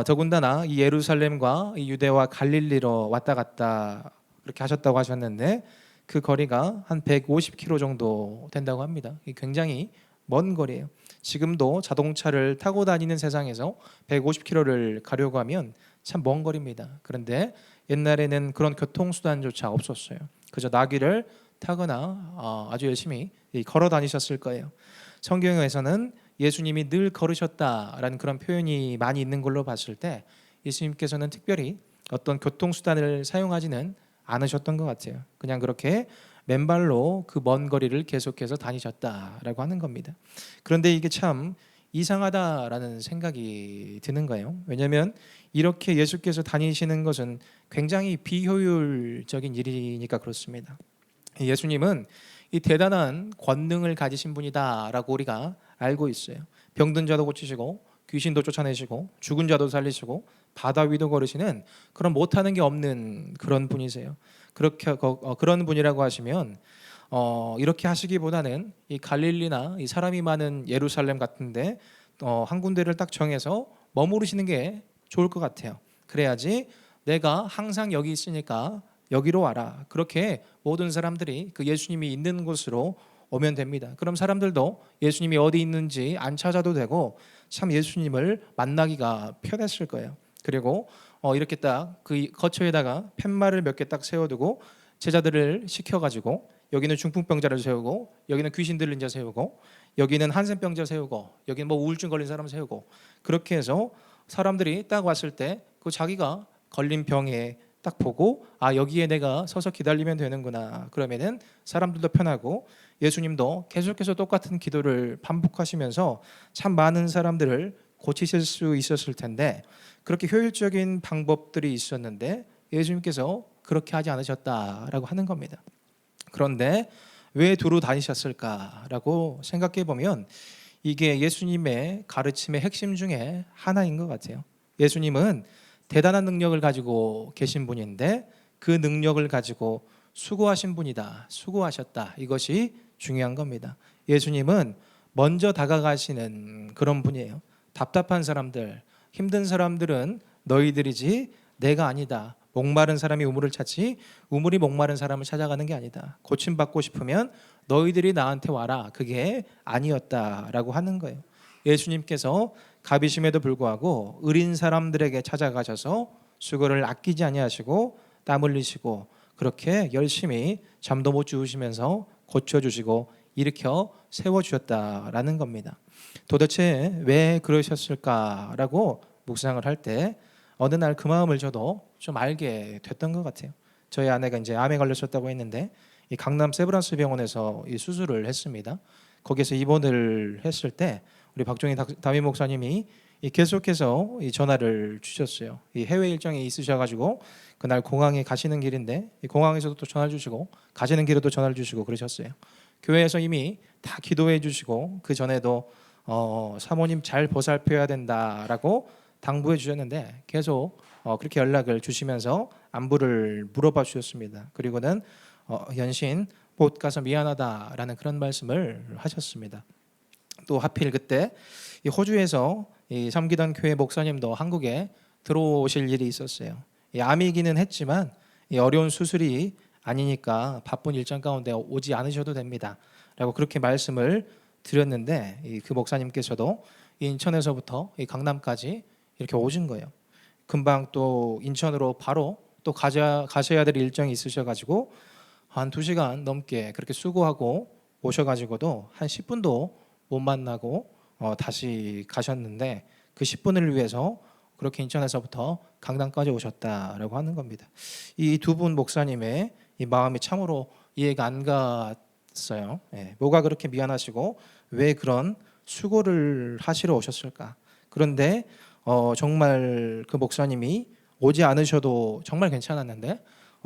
더군다나 이 예루살렘과 이 유대와 갈릴리로 왔다 갔다 그렇게 하셨다고 하셨는데, 그 거리가 한 150km 정도 된다고 합니다. 굉장히 먼 거리예요. 지금도 자동차를 타고 다니는 세상에서 150km를 가려고 하면 참 먼 거리입니다. 그런데 옛날에는 그런 교통수단조차 없었어요. 그저 나귀를 타거나 아주 열심히 걸어 다니셨을 거예요. 성경에서는 예수님이 늘 걸으셨다라는 그런 표현이 많이 있는 걸로 봤을 때, 예수님께서는 특별히 어떤 교통수단을 사용하지는 않으셨던 것 같아요. 그냥 그렇게 맨발로 그 먼 거리를 계속해서 다니셨다라고 하는 겁니다. 그런데 이게 참 이상하다라는 생각이 드는 거예요. 왜냐하면 이렇게 예수께서 다니시는 것은 굉장히 비효율적인 일이니까 그렇습니다. 예수님은 이 대단한 권능을 가지신 분이다라고 우리가 알고 있어요. 병든 자도 고치시고 귀신도 쫓아내시고 죽은 자도 살리시고 바다 위도 걸으시는 그런 못하는 게 없는 그런 분이세요. 그렇게 그런 분이라고 하시면 이렇게 하시기보다는 이 갈릴리나 이 사람이 많은 예루살렘 같은데 한 군데를 딱 정해서 머무르시는 게 좋을 것 같아요. 그래야지 내가 항상 여기 있으니까 여기로 와라, 그렇게 모든 사람들이 그 예수님이 있는 곳으로 오면 됩니다. 그럼 사람들도 예수님이 어디 있는지 안 찾아도 되고 참 예수님을 만나기가 편했을 거예요. 그리고 이렇게 딱 그 거처에다가 팻말을 몇 개 딱 세워두고 제자들을 시켜가지고, 여기는 중풍병자를 세우고, 여기는 귀신 들린 자 세우고, 여기는 한센병자 세우고, 여기는 뭐 우울증 걸린 사람 세우고, 그렇게 해서 사람들이 딱 왔을 때 그 자기가 걸린 병에 딱 보고 여기에 내가 서서 기다리면 되는구나, 그러면은 사람들도 편하고 예수님도 계속해서 똑같은 기도를 반복하시면서 참 많은 사람들을 고치실 수 있었을 텐데, 그렇게 효율적인 방법들이 있었는데 예수님께서 그렇게 하지 않으셨다라고 하는 겁니다. 그런데 왜 두루 다니셨을까라고 생각해 보면 이게 예수님의 가르침의 핵심 중에 하나인 것 같아요. 예수님은 대단한 능력을 가지고 계신 분인데 그 능력을 가지고 수고하신 분이다, 수고하셨다, 이것이 중요한 겁니다. 예수님은 먼저 다가가시는 그런 분이에요. 답답한 사람들, 힘든 사람들은 너희들이지 내가 아니다. 목마른 사람이 우물을 찾지 우물이 목마른 사람을 찾아가는 게 아니다. 고침받고 싶으면 너희들이 나한테 와라. 그게 아니었다라고 하는 거예요. 예수님께서 갑이심에도 불구하고 의린 사람들에게 찾아가셔서 수고를 아끼지 아니하시고 땀 흘리시고 그렇게 열심히 잠도 못 주무시면서 고쳐주시고 일으켜 세워주셨다라는 겁니다. 도대체 왜 그러셨을까라고 묵상을 할 때 어느 날 그 마음을 저도 좀 알게 됐던 것 같아요. 저희 아내가 이제 암에 걸렸었다고 했는데 이 강남 세브란스 병원에서 이 수술을 했습니다. 거기서 입원을 했을 때 우리 박종희 담임 목사님이 계속해서 이 전화를 주셨어요. 이 해외 일정이 있으셔가지고 그날 공항에 가시는 길인데 이 공항에서도 또 전화를 주시고 가시는 길에도 전화를 주시고 그러셨어요. 교회에서 이미 다 기도해 주시고 그 전에도 사모님 잘 보살펴야 된다라고 당부해 주셨는데 계속 그렇게 연락을 주시면서 안부를 물어봐 주셨습니다. 그리고는 연신 못 가서 미안하다라는 그런 말씀을 하셨습니다. 또 하필 그때 이 호주에서 이 섬기던 교회 목사님도 한국에 들어오실 일이 있었어요. 이 암이기는 했지만 이 어려운 수술이 아니니까 바쁜 일정 가운데 오지 않으셔도 됩니다. 라고 그렇게 말씀을 드렸는데 그 목사님께서도 인천에서부터 이 강남까지 이렇게 오신 거예요. 금방 또 인천으로 바로 또 가셔야 될 일정이 있으셔가지고 한 2시간 넘게 그렇게 수고하고 오셔가지고도 한 10분도 못 만나고 다시 가셨는데 그 10분을 위해서 그렇게 인천에서부터 강남까지 오셨다라고 하는 겁니다. 이 두 분 목사님의 이 마음이 참으로 이해가 안 갔어요. 뭐가 그렇게 미안하시고 왜 그런 수고를 하시러 오셨을까? 그런데 정말 그 목사님이 오지 않으셔도 정말 괜찮았는데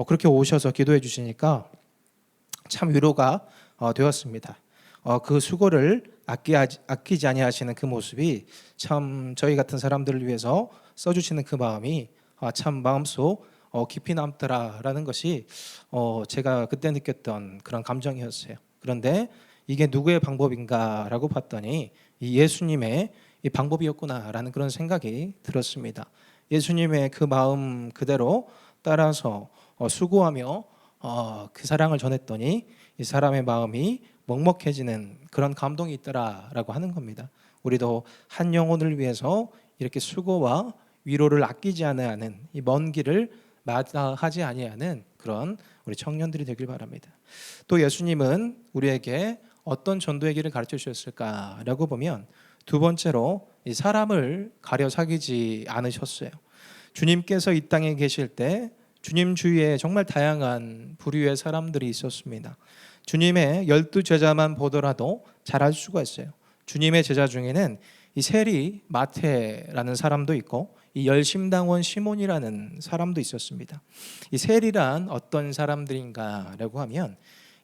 그렇게 오셔서 기도해 주시니까 참 위로가 되었습니다. 그 수고를 아끼지 아니하시는 그 모습이 참 저희 같은 사람들을 위해서 써주시는 그 마음이 참 마음속 깊이 남더라라는 것이 제가 그때 느꼈던 그런 감정이었어요. 그런데 이게 누구의 방법인가라고 봤더니 이 예수님의 이 방법이었구나라는 그런 생각이 들었습니다. 예수님의 그 마음 그대로 따라서 수고하며 그 사랑을 전했더니 이 사람의 마음이 먹먹해지는 그런 감동이 있더라라고 하는 겁니다. 우리도 한 영혼을 위해서 이렇게 수고와 위로를 아끼지 않는 이 먼 길을 마다하지 아니하는 그런 우리 청년들이 되길 바랍니다. 또 예수님은 우리에게 어떤 전도의 길을 가르쳐 주셨을까라고 보면 두 번째로 이 사람을 가려 사귀지 않으셨어요. 주님께서 이 땅에 계실 때 주님 주위에 정말 다양한 부류의 사람들이 있었습니다. 주님의 12제자만 보더라도 잘 알 수가 있어요. 주님의 제자 중에는 이 세리 마태라는 사람도 있고 이 열심당원 시몬이라는 사람도 있었습니다. 이 세리란 어떤 사람들인가라고 하면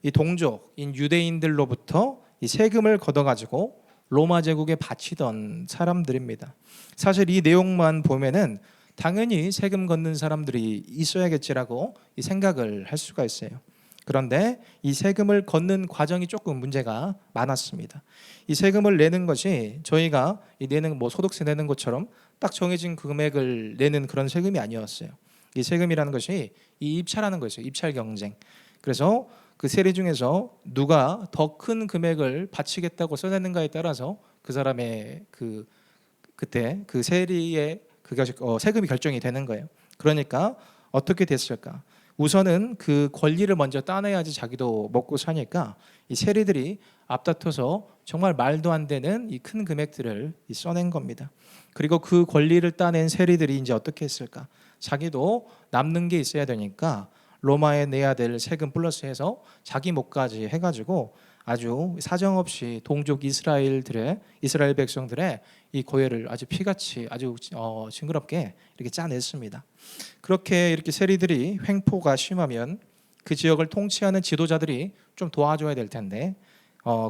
이 동족인 유대인들로부터 이 세금을 걷어가지고 로마 제국에 바치던 사람들입니다. 사실 이 내용만 보면은 당연히 세금 걷는 사람들이 있어야겠지라고 이 생각을 할 수가 있어요. 그런데 이 세금을 걷는 과정이 조금 문제가 많았습니다. 이 세금을 내는 것이 저희가 내는 소득세 내는 것처럼 딱 정해진 금액을 내는 그런 세금이 아니었어요. 이 세금이라는 것이 이 입찰하는 것이에요. 입찰 경쟁. 그래서 그 세리 중에서 누가 더 큰 금액을 바치겠다고 써내는가에 따라서 그 사람의 그때 그 세리의 그것이 세금이 결정이 되는 거예요. 그러니까 어떻게 됐을까? 우선은 그 권리를 먼저 따내야지 자기도 먹고 사니까 이 세리들이 앞다퉈서 정말 말도 안 되는 이 큰 금액들을 써낸 겁니다. 그리고 그 권리를 따낸 세리들이 이제 어떻게 했을까? 자기도 남는 게 있어야 되니까 로마에 내야 될 세금 플러스해서 자기 몫까지 해가지고 아주 사정없이 동족 이스라엘 백성들의 이 고해를 아주 피같이 아주 징그럽게 이렇게 짜냈습니다. 그렇게 이렇게 세리들이 횡포가 심하면 그 지역을 통치하는 지도자들이 좀 도와줘야 될 텐데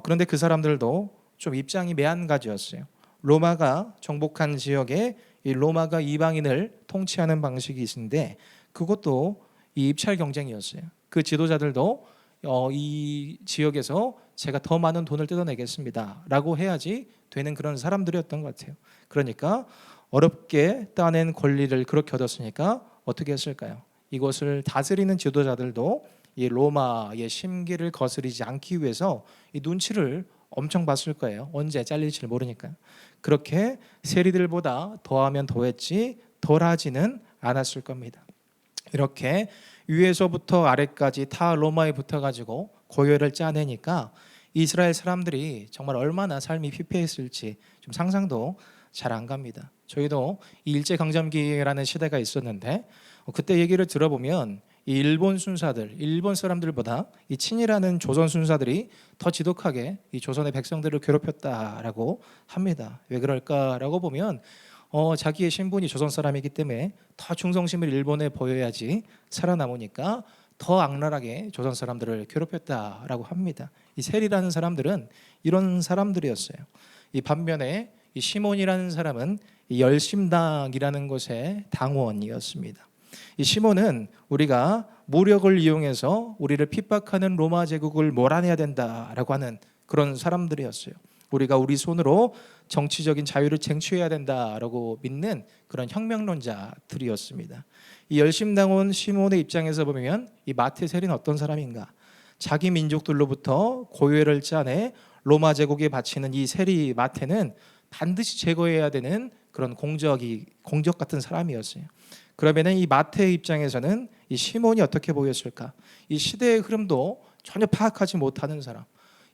그런데 그 사람들도 좀 입장이 매한가지였어요. 로마가 정복한 지역에 이 로마가 이방인을 통치하는 방식이 있는데 그것도 이 입찰 경쟁이었어요. 그 지도자들도 이 지역에서 제가 더 많은 돈을 뜯어내겠습니다 라고 해야지 되는 그런 사람들이었던 것 같아요. 그러니까 어렵게 따낸 권리를 그렇게 얻었으니까 어떻게 했을까요? 이곳을 다스리는 지도자들도 이 로마의 심기를 거스르지 않기 위해서 이 눈치를 엄청 봤을 거예요. 언제 잘릴지 모르니까요. 그렇게 세리들보다 더하면 더했지 덜하지는 않았을 겁니다. 이렇게 위에서부터 아래까지 다 로마에 붙어가지고 고혈을 짜내니까 이스라엘 사람들이 정말 얼마나 삶이 피폐했을지 좀 상상도 잘 안 갑니다. 저희도 이 일제강점기라는 시대가 있었는데 그때 얘기를 들어보면 이 일본 순사들, 일본 사람들보다 이 친이라는 조선 순사들이 더 지독하게 이 조선의 백성들을 괴롭혔다라고 합니다. 왜 그럴까라고 보면 자기의 신분이 조선 사람이기 때문에 더 충성심을 일본에 보여야지 살아남으니까 더 악랄하게 조선 사람들을 괴롭혔다라고 합니다. 이 세리라는 사람들은 이런 사람들이었어요. 이 반면에 이 시몬이라는 사람은 이 열심당이라는 곳의 당원이었습니다. 이 시몬은 우리가 무력을 이용해서 우리를 핍박하는 로마 제국을 몰아내야 된다라고 하는 그런 사람들이었어요. 우리가 우리 손으로 정치적인 자유를 쟁취해야 된다라고 믿는 그런 혁명론자들이었습니다. 이 열심당원 시몬의 입장에서 보면 이 마태 세리는 어떤 사람인가? 자기 민족들로부터 고혈을 짜내 로마 제국에 바치는 이 세리 마태는 반드시 제거해야 되는 그런 공적 같은 사람이었어요. 그러면은 이 마태의 입장에서는 이 시몬이 어떻게 보였을까? 이 시대의 흐름도 전혀 파악하지 못하는 사람.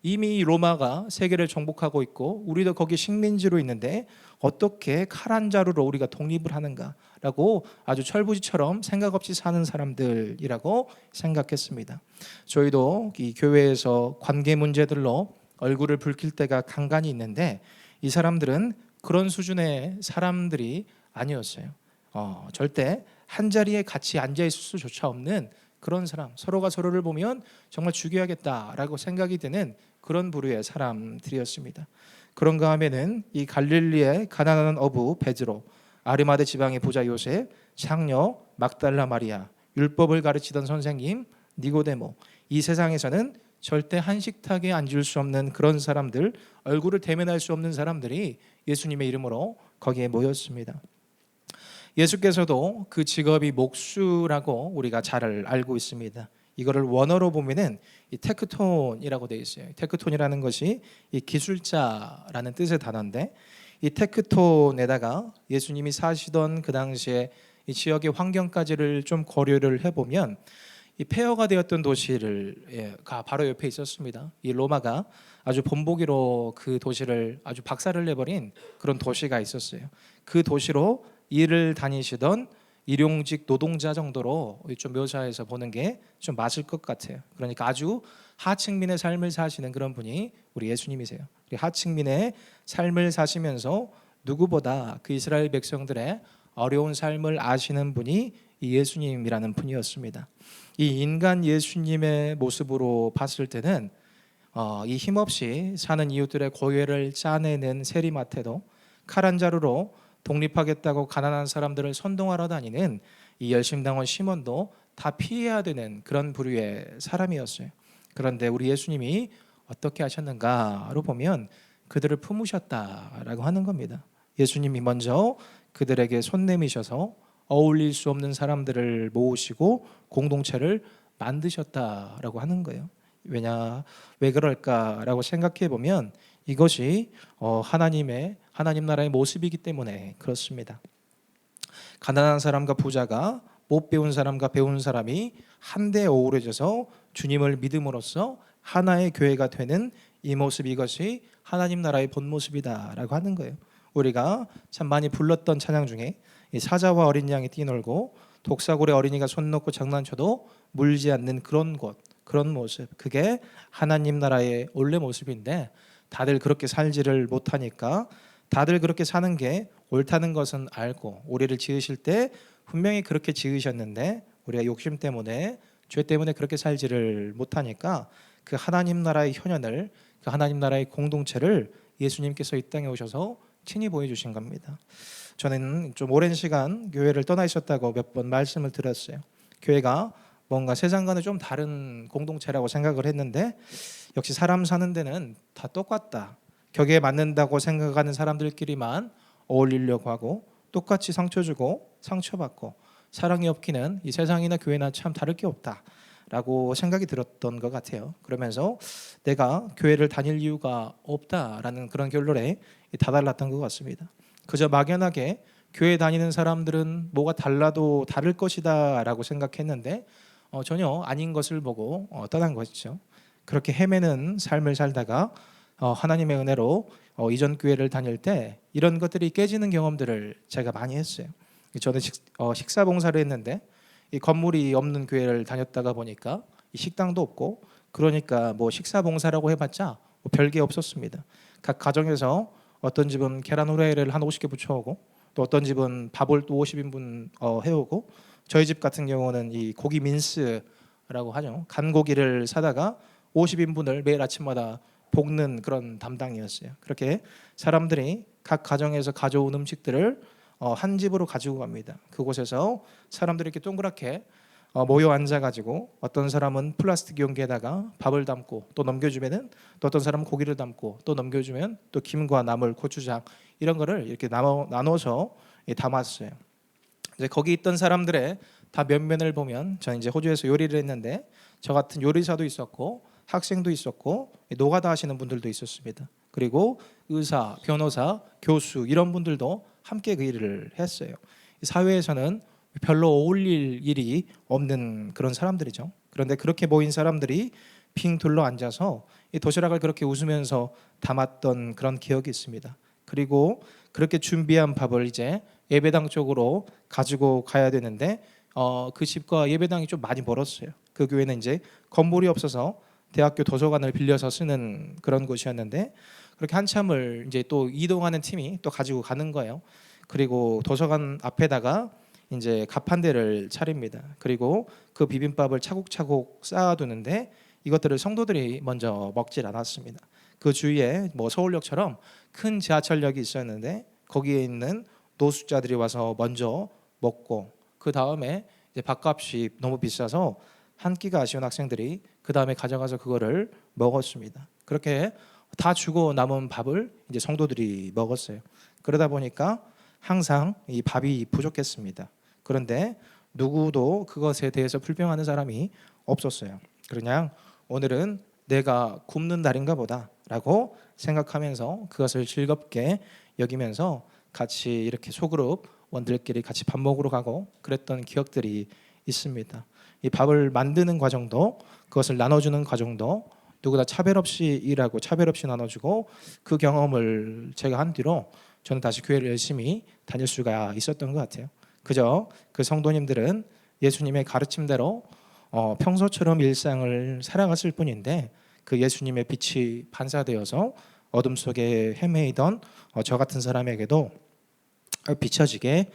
이미 로마가 세계를 정복하고 있고 우리도 거기 식민지로 있는데 어떻게 칼 한 자루로 우리가 독립을 하는가라고 아주 철부지처럼 생각 없이 사는 사람들이라고 생각했습니다. 저희도 이 교회에서 관계 문제들로 얼굴을 붉힐 때가 간간히 있는데 이 사람들은 그런 수준의 사람들이 아니었어요. 절대 한 자리에 같이 앉아 있을 수조차 없는 그런 사람, 서로가 서로를 보면 정말 죽여야겠다라고 생각이 드는 그런 부류의 사람들이었습니다. 그런가 하면은 이 갈릴리의 가난한 어부 베드로, 아리마대 지방의 부자 요셉, 장녀 막달라 마리아, 율법을 가르치던 선생님 니고데모, 이 세상에서는 절대 한 식탁에 앉을 수 없는 그런 사람들, 얼굴을 대면할 수 없는 사람들이 예수님의 이름으로 거기에 모였습니다. 예수께서도 그 직업이 목수라고 우리가 잘 알고 있습니다. 이거를 원어로 보면은 이 테크톤이라고 되어 있어요. 테크톤이라는 것이 이 기술자라는 뜻의 단어인데 이 테크톤에다가 예수님이 사시던 그 당시에 이 지역의 환경까지를 좀 고려를 해보면 이 폐허가 되었던 도시가 바로 옆에 있었습니다. 이 로마가 아주 본보기로 그 도시를 아주 박살을 내버린 그런 도시가 있었어요. 그 도시로 일을 다니시던 일용직 노동자 정도로 좀 묘사해서 보는 게 좀 맞을 것 같아요. 그러니까 아주 하층민의 삶을 사시는 그런 분이 우리 예수님이세요. 하층민의 삶을 사시면서 누구보다 그 이스라엘 백성들의 어려운 삶을 아시는 분이 이 예수님이라는 분이었습니다. 이 인간 예수님의 모습으로 봤을 때는 이 힘없이 사는 이웃들의 고뇌를 짜내는 세리마태도 칼 한 자루로 독립하겠다고 가난한 사람들을 선동하러 다니는 이 열심당원 시몬도 다 피해야 되는 그런 부류의 사람이었어요. 그런데 우리 예수님이 어떻게 하셨는가로 보면 그들을 품으셨다라고 하는 겁니다. 예수님이 먼저 그들에게 손 내미셔서 어울릴 수 없는 사람들을 모으시고 공동체를 만드셨다라고 하는 거예요. 왜 그럴까라고 생각해 보면 이것이 하나님 나라의 모습이기 때문에 그렇습니다. 가난한 사람과 부자가 못 배운 사람과 배운 사람이 한데 어우러져서 주님을 믿음으로써 하나의 교회가 되는 이 모습, 이것이 하나님 나라의 본 모습이다라고 하는 거예요. 우리가 참 많이 불렀던 찬양 중에 이 사자와 어린 양이 뛰놀고 독사골에 어린이가 손 놓고 장난쳐도 물지 않는 그런 곳, 그런 모습, 그게 하나님 나라의 원래 모습인데 다들 그렇게 살지를 못하니까 다들 그렇게 사는 게 옳다는 것은 알고 우리를 지으실 때 분명히 그렇게 지으셨는데 우리가 욕심 때문에 죄 때문에 그렇게 살지를 못하니까 그 하나님 나라의 현현을, 그 하나님 나라의 공동체를 예수님께서 이 땅에 오셔서 친히 보여주신 겁니다. 저는 좀 오랜 시간 교회를 떠나 있었다고 몇 번 말씀을 드렸어요. 교회가 뭔가 세상과는 좀 다른 공동체라고 생각을 했는데 역시 사람 사는 데는 다 똑같다. 격에 맞는다고 생각하는 사람들끼리만 어울리려고 하고 똑같이 상처 주고 상처받고 사랑이 없기는 이 세상이나 교회나 참 다를 게 없다라고 생각이 들었던 것 같아요. 그러면서 내가 교회를 다닐 이유가 없다라는 그런 결론에 다다랐던 것 같습니다. 그저 막연하게 교회 다니는 사람들은 뭐가 달라도 다를 것이다라고 생각했는데 전혀 아닌 것을 보고 떠난 것이죠. 그렇게 헤매는 삶을 살다가 하나님의 은혜로 이전 교회를 다닐 때 이런 것들이 깨지는 경험들을 제가 많이 했어요. 저는 식사 봉사를 했는데 이 건물이 없는 교회를 다녔다가 보니까 이 식당도 없고 그러니까 뭐 식사 봉사라고 해봤자 뭐 별게 없었습니다. 각 가정에서 어떤 집은 계란 후라이를 한 50개 부쳐오고 또 어떤 집은 밥을 또 50인분 해오고 저희 집 같은 경우는 이 고기 민스라고 하죠. 간고기를 사다가 50인분을 매일 아침마다 볶는 그런 담당이었어요. 그렇게 사람들이 각 가정에서 가져온 음식들을 한 집으로 가지고 갑니다. 그곳에서 사람들이 이렇게 동그랗게 모여 앉아가지고 어떤 사람은 플라스틱 용기에다가 밥을 담고 또 넘겨주면은 또 어떤 사람은 고기를 담고 또 넘겨주면 또 김과 나물, 고추장 이런 거를 이렇게 나눠서 담았어요. 이제 거기 있던 사람들의 다 면면을 보면 저는 이제 호주에서 요리를 했는데 저 같은 요리사도 있었고 학생도 있었고 노가다 하시는 분들도 있었습니다. 그리고 의사, 변호사, 교수 이런 분들도 함께 그 일을 했어요. 사회에서는 별로 어울릴 일이 없는 그런 사람들이죠. 그런데 그렇게 모인 사람들이 빙 둘러 앉아서 이 도시락을 그렇게 웃으면서 담았던 그런 기억이 있습니다. 그리고 그렇게 준비한 밥을 이제 예배당 쪽으로 가지고 가야 되는데 그 집과 예배당이 좀 많이 멀었어요. 그 교회는 이제 건물이 없어서 대학교 도서관을 빌려서 쓰는 그런 곳이었는데 그렇게 한참을 이제 또 이동하는 팀이 또 가지고 가는 거예요. 그리고 도서관 앞에다가 이제 갑판대를 차립니다. 그리고 그 비빔밥을 차곡차곡 쌓아두는데 이것들을 성도들이 먼저 먹질 않았습니다. 그 주위에 뭐 서울역처럼 큰 지하철역이 있었는데 거기에 있는 노숙자들이 와서 먼저 먹고 그 다음에 이제 밥값이 너무 비싸서 한 끼가 아쉬운 학생들이 그 다음에 가져가서 그거를 먹었습니다. 그렇게 다 주고 남은 밥을 이제 성도들이 먹었어요. 그러다 보니까 항상 이 밥이 부족했습니다. 그런데 누구도 그것에 대해서 불평하는 사람이 없었어요. 그냥 오늘은 내가 굶는 날인가 보다라고 생각하면서 그것을 즐겁게 여기면서 같이 이렇게 소그룹 원들끼리 같이 밥 먹으러 가고 그랬던 기억들이 있습니다. 이 밥을 만드는 과정도 그것을 나눠주는 과정도 누구나 차별 없이 일하고 차별 없이 나눠주고 그 경험을 제가 한 뒤로 저는 다시 교회를 열심히 다닐 수가 있었던 것 같아요. 그저 그 성도님들은 예수님의 가르침대로 평소처럼 일상을 살아갔을 뿐인데 그 예수님의 빛이 반사되어서 어둠 속에 헤매이던 저 같은 사람에게도 비춰지게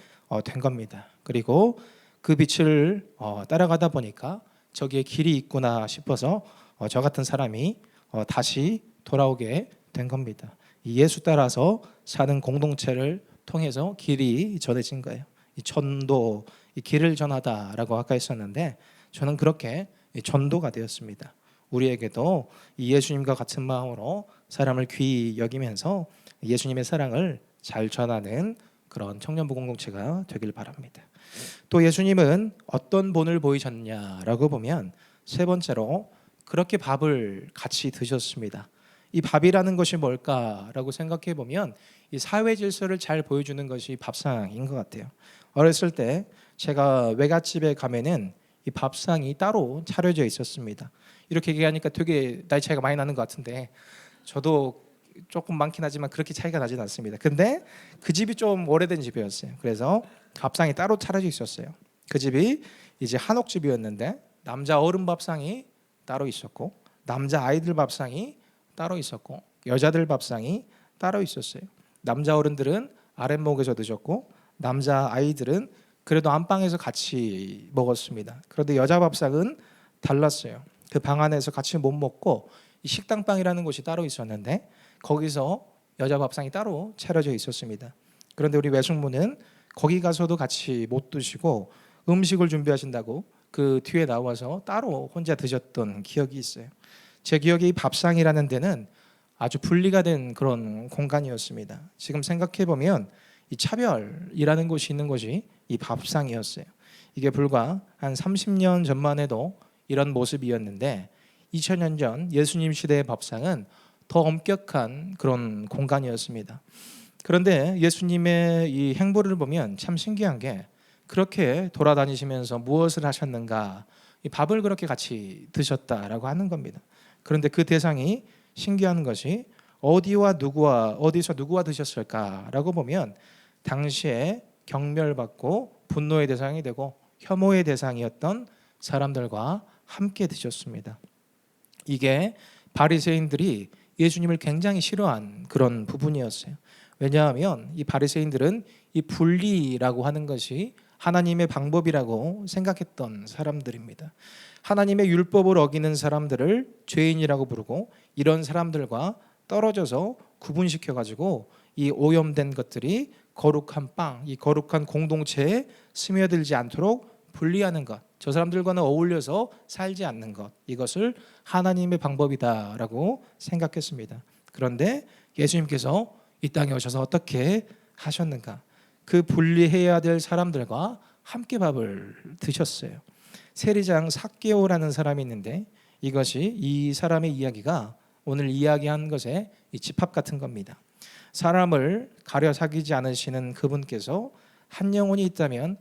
된 겁니다. 그리고 그 빛을 따라가다 보니까 저기에 길이 있구나 싶어서 저 같은 사람이 다시 돌아오게 된 겁니다. 이 예수 따라서 사는 공동체를 통해서 길이 전해진 거예요. 이 전도, 이 길을 전하다라고 아까 했었는데 저는 그렇게 전도가 되었습니다. 우리에게도 이 예수님과 같은 마음으로 사람을 귀히 여기면서 예수님의 사랑을 잘 전하는 그런 청년부 공동체가 되길 바랍니다. 또 예수님은 어떤 본을 보이셨냐라고 보면 세 번째로 그렇게 밥을 같이 드셨습니다. 이 밥이라는 것이 뭘까라고 생각해 보면 이 사회 질서를 잘 보여주는 것이 밥상인 것 같아요. 어렸을 때 제가 외갓집에 가면은 이 밥상이 따로 차려져 있었습니다. 이렇게 얘기하니까 되게 나이 차이가 많이 나는 것 같은데 저도 조금 많긴 하지만 그렇게 차이가 나진 않습니다. 근데 그 집이 좀 오래된 집이었어요. 그래서 밥상이 따로 차려져 있었어요. 그 집이 이제 한옥집이었는데 남자 어른 밥상이 따로 있었고 남자 아이들 밥상이 따로 있었고 여자들 밥상이 따로 있었어요. 남자 어른들은 아랫목에서 드셨고 남자 아이들은 그래도 안방에서 같이 먹었습니다. 그런데 여자 밥상은 달랐어요. 그 방 안에서 같이 못 먹고 이 식당방이라는 곳이 따로 있었는데 거기서 여자 밥상이 따로 차려져 있었습니다. 그런데 우리 외숙모는 거기 가서도 같이 못 드시고 음식을 준비하신다고 그 뒤에 나와서 따로 혼자 드셨던 기억이 있어요. 제 기억에 이 밥상이라는 데는 아주 분리가 된 그런 공간이었습니다. 지금 생각해 보면 이 차별이라는 곳이 있는 곳이 이 밥상이었어요. 이게 불과 한 30년 전만 해도 이런 모습이었는데 2000년 전 예수님 시대의 밥상은 더 엄격한 그런 공간이었습니다. 그런데 예수님의 이 행보를 보면 참 신기한 게 그렇게 돌아다니시면서 무엇을 하셨는가? 이 밥을 그렇게 같이 드셨다라고 하는 겁니다. 그런데 그 대상이 신기한 것이 어디서 누구와 드셨을까라고 보면 당시에 경멸받고 분노의 대상이 되고 혐오의 대상이었던 사람들과 함께 드셨습니다. 이게 바리새인들이 예수님을 굉장히 싫어한 그런 부분이었어요. 왜냐하면 이 바리새인들은 이 분리라고 하는 것이 하나님의 방법이라고 생각했던 사람들입니다. 하나님의 율법을 어기는 사람들을 죄인이라고 부르고 이런 사람들과 떨어져서 구분시켜 가지고 이 오염된 것들이 거룩한 빵, 이 거룩한 공동체에 스며들지 않도록 분리하는 것, 저 사람들과는 어울려서 살지 않는 것, 이것을 하나님의 방법이다라고 생각했습니다. 그런데 예수님께서 이 땅에 오셔서 어떻게 하셨는가? 그 분리해야 될 사람들과 함께 밥을 드셨어요. 세리장 삭개오라는 사람이 있는데 이것이 이 사람의 이야기가 오늘 이야기한 것의 이 집합 같은 겁니다. 사람을 가려 사귀지 않으시는 그분께서 한 영혼이 있다면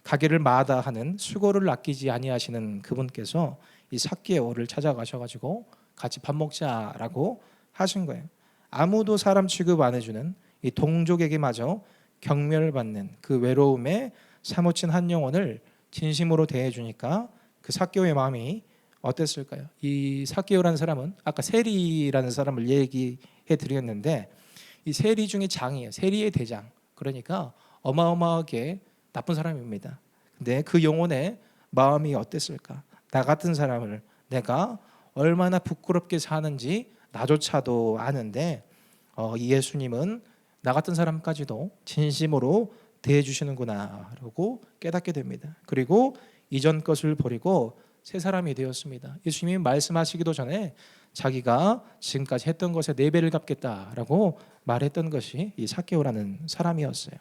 가게를 마다하는 수고를 아끼지 아니하시는 그분께서 이 삭개오를 찾아가셔가지고 같이 밥 먹자라고 하신 거예요. 아무도 사람 취급 안 해주는 이 동족에게마저 경멸받는 그 외로움에 사무친 한 영혼을 진심으로 대해주니까 그 삭개오의 마음이 어땠을까요? 이 삭개오라는 사람은 아까 세리라는 사람을 얘기해 드렸는데 이 세리 중에 장이에요. 세리의 대장. 그러니까 어마어마하게 나쁜 사람입니다. 근데 그 영혼의 마음이 어땠을까? 나 같은 사람을 내가 얼마나 부끄럽게 사는지 나조차도 아는데 이 예수님은 나 같은 사람까지도 진심으로 대해주시는구나라고 깨닫게 됩니다. 그리고 이전 것을 버리고 새 사람이 되었습니다. 예수님이 말씀하시기도 전에 자기가 지금까지 했던 것에 4배를 갚겠다라고 말했던 것이 이 삭개오라는 사람이었어요.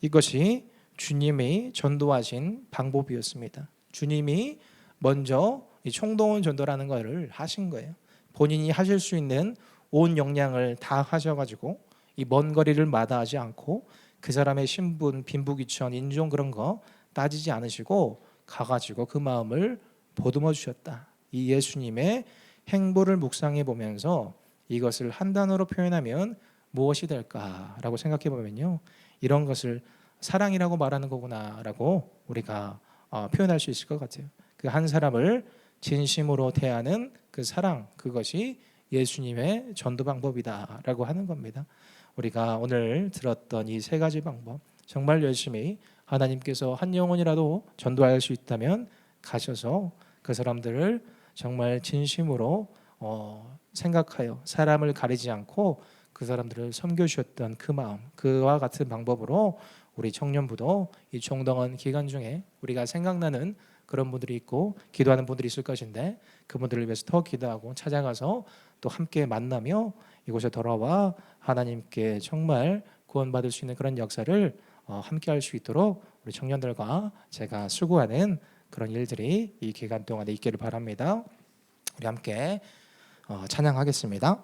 이것이 주님이 전도하신 방법이었습니다. 주님이 먼저 이 총동원 전도라는 것을 하신 거예요. 본인이 하실 수 있는 온 역량을 다 하셔가지고 이 먼 거리를 마다하지 않고 그 사람의 신분, 빈부귀천, 인종 그런 거 따지지 않으시고 가가지고 그 마음을 보듬어 주셨다. 이 예수님의 행보를 묵상해 보면서 이것을 한 단어로 표현하면 무엇이 될까라고 생각해 보면요, 이런 것을 사랑이라고 말하는 거구나라고 우리가 표현할 수 있을 것 같아요. 그 한 사람을 진심으로 대하는 그 사랑, 그것이 예수님의 전도 방법이다라고 하는 겁니다. 우리가 오늘 들었던 이 3가지 방법, 정말 열심히 하나님께서 한 영혼이라도 전도할 수 있다면 가셔서 그 사람들을 정말 진심으로 생각하여 사람을 가리지 않고 그 사람들을 섬겨주셨던 그 마음, 그와 같은 방법으로 우리 청년부도 이 총동원 기간 중에 우리가 생각나는 그런 분들이 있고 기도하는 분들이 있을 것인데 그분들을 위해서 더 기도하고 찾아가서 또 함께 만나며 이곳에 돌아와 하나님께 정말 구원받을 수 있는 그런 역사를 함께 할 수 있도록 우리 청년들과 제가 수고하는 그런 일들이 이 기간 동안에 있기를 바랍니다. 우리 함께 찬양하겠습니다.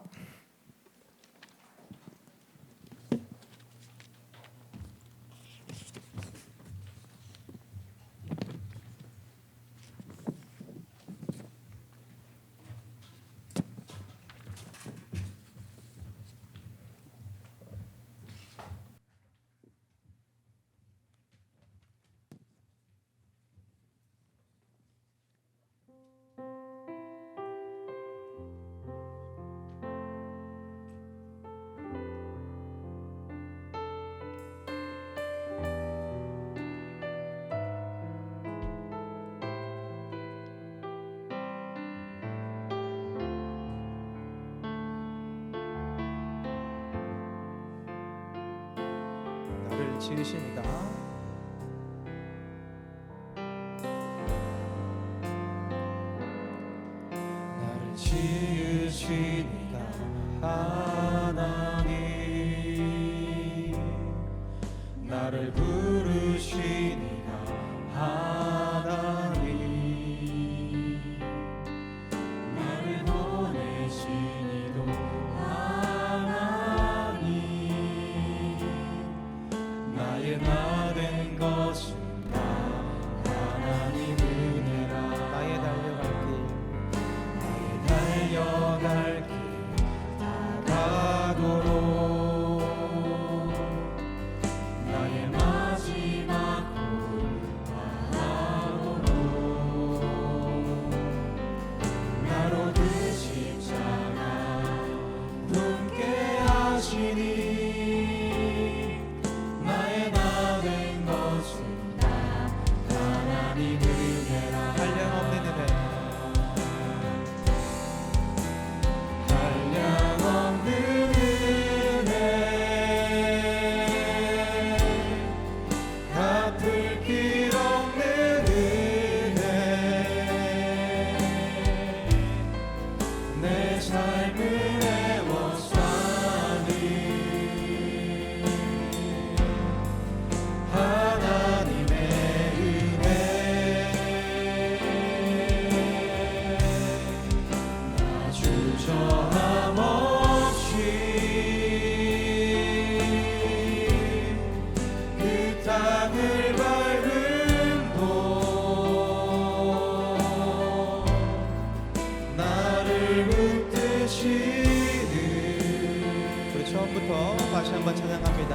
나를 지으시니가 나를 지으시니가 하나님 하나님 나를 보내신 이도 하나님 나의 나 된 것은 다 하나님 은혜라 나의 달려갈 길 다가도록 나의 마지막 골 다하도록 나로 그 십자가 품게 하시니 나의 나 된 것은 다 하나님 은혜라 한량없는 은혜 한량없는 은혜 갚을 길 없는 은혜 내 삶을 애워싸니 하나님의 은혜 나 주저함 없이 그 땅을 밟음도 나를 붙드시는 우리 처음부터 다시 한번 찬양합니다.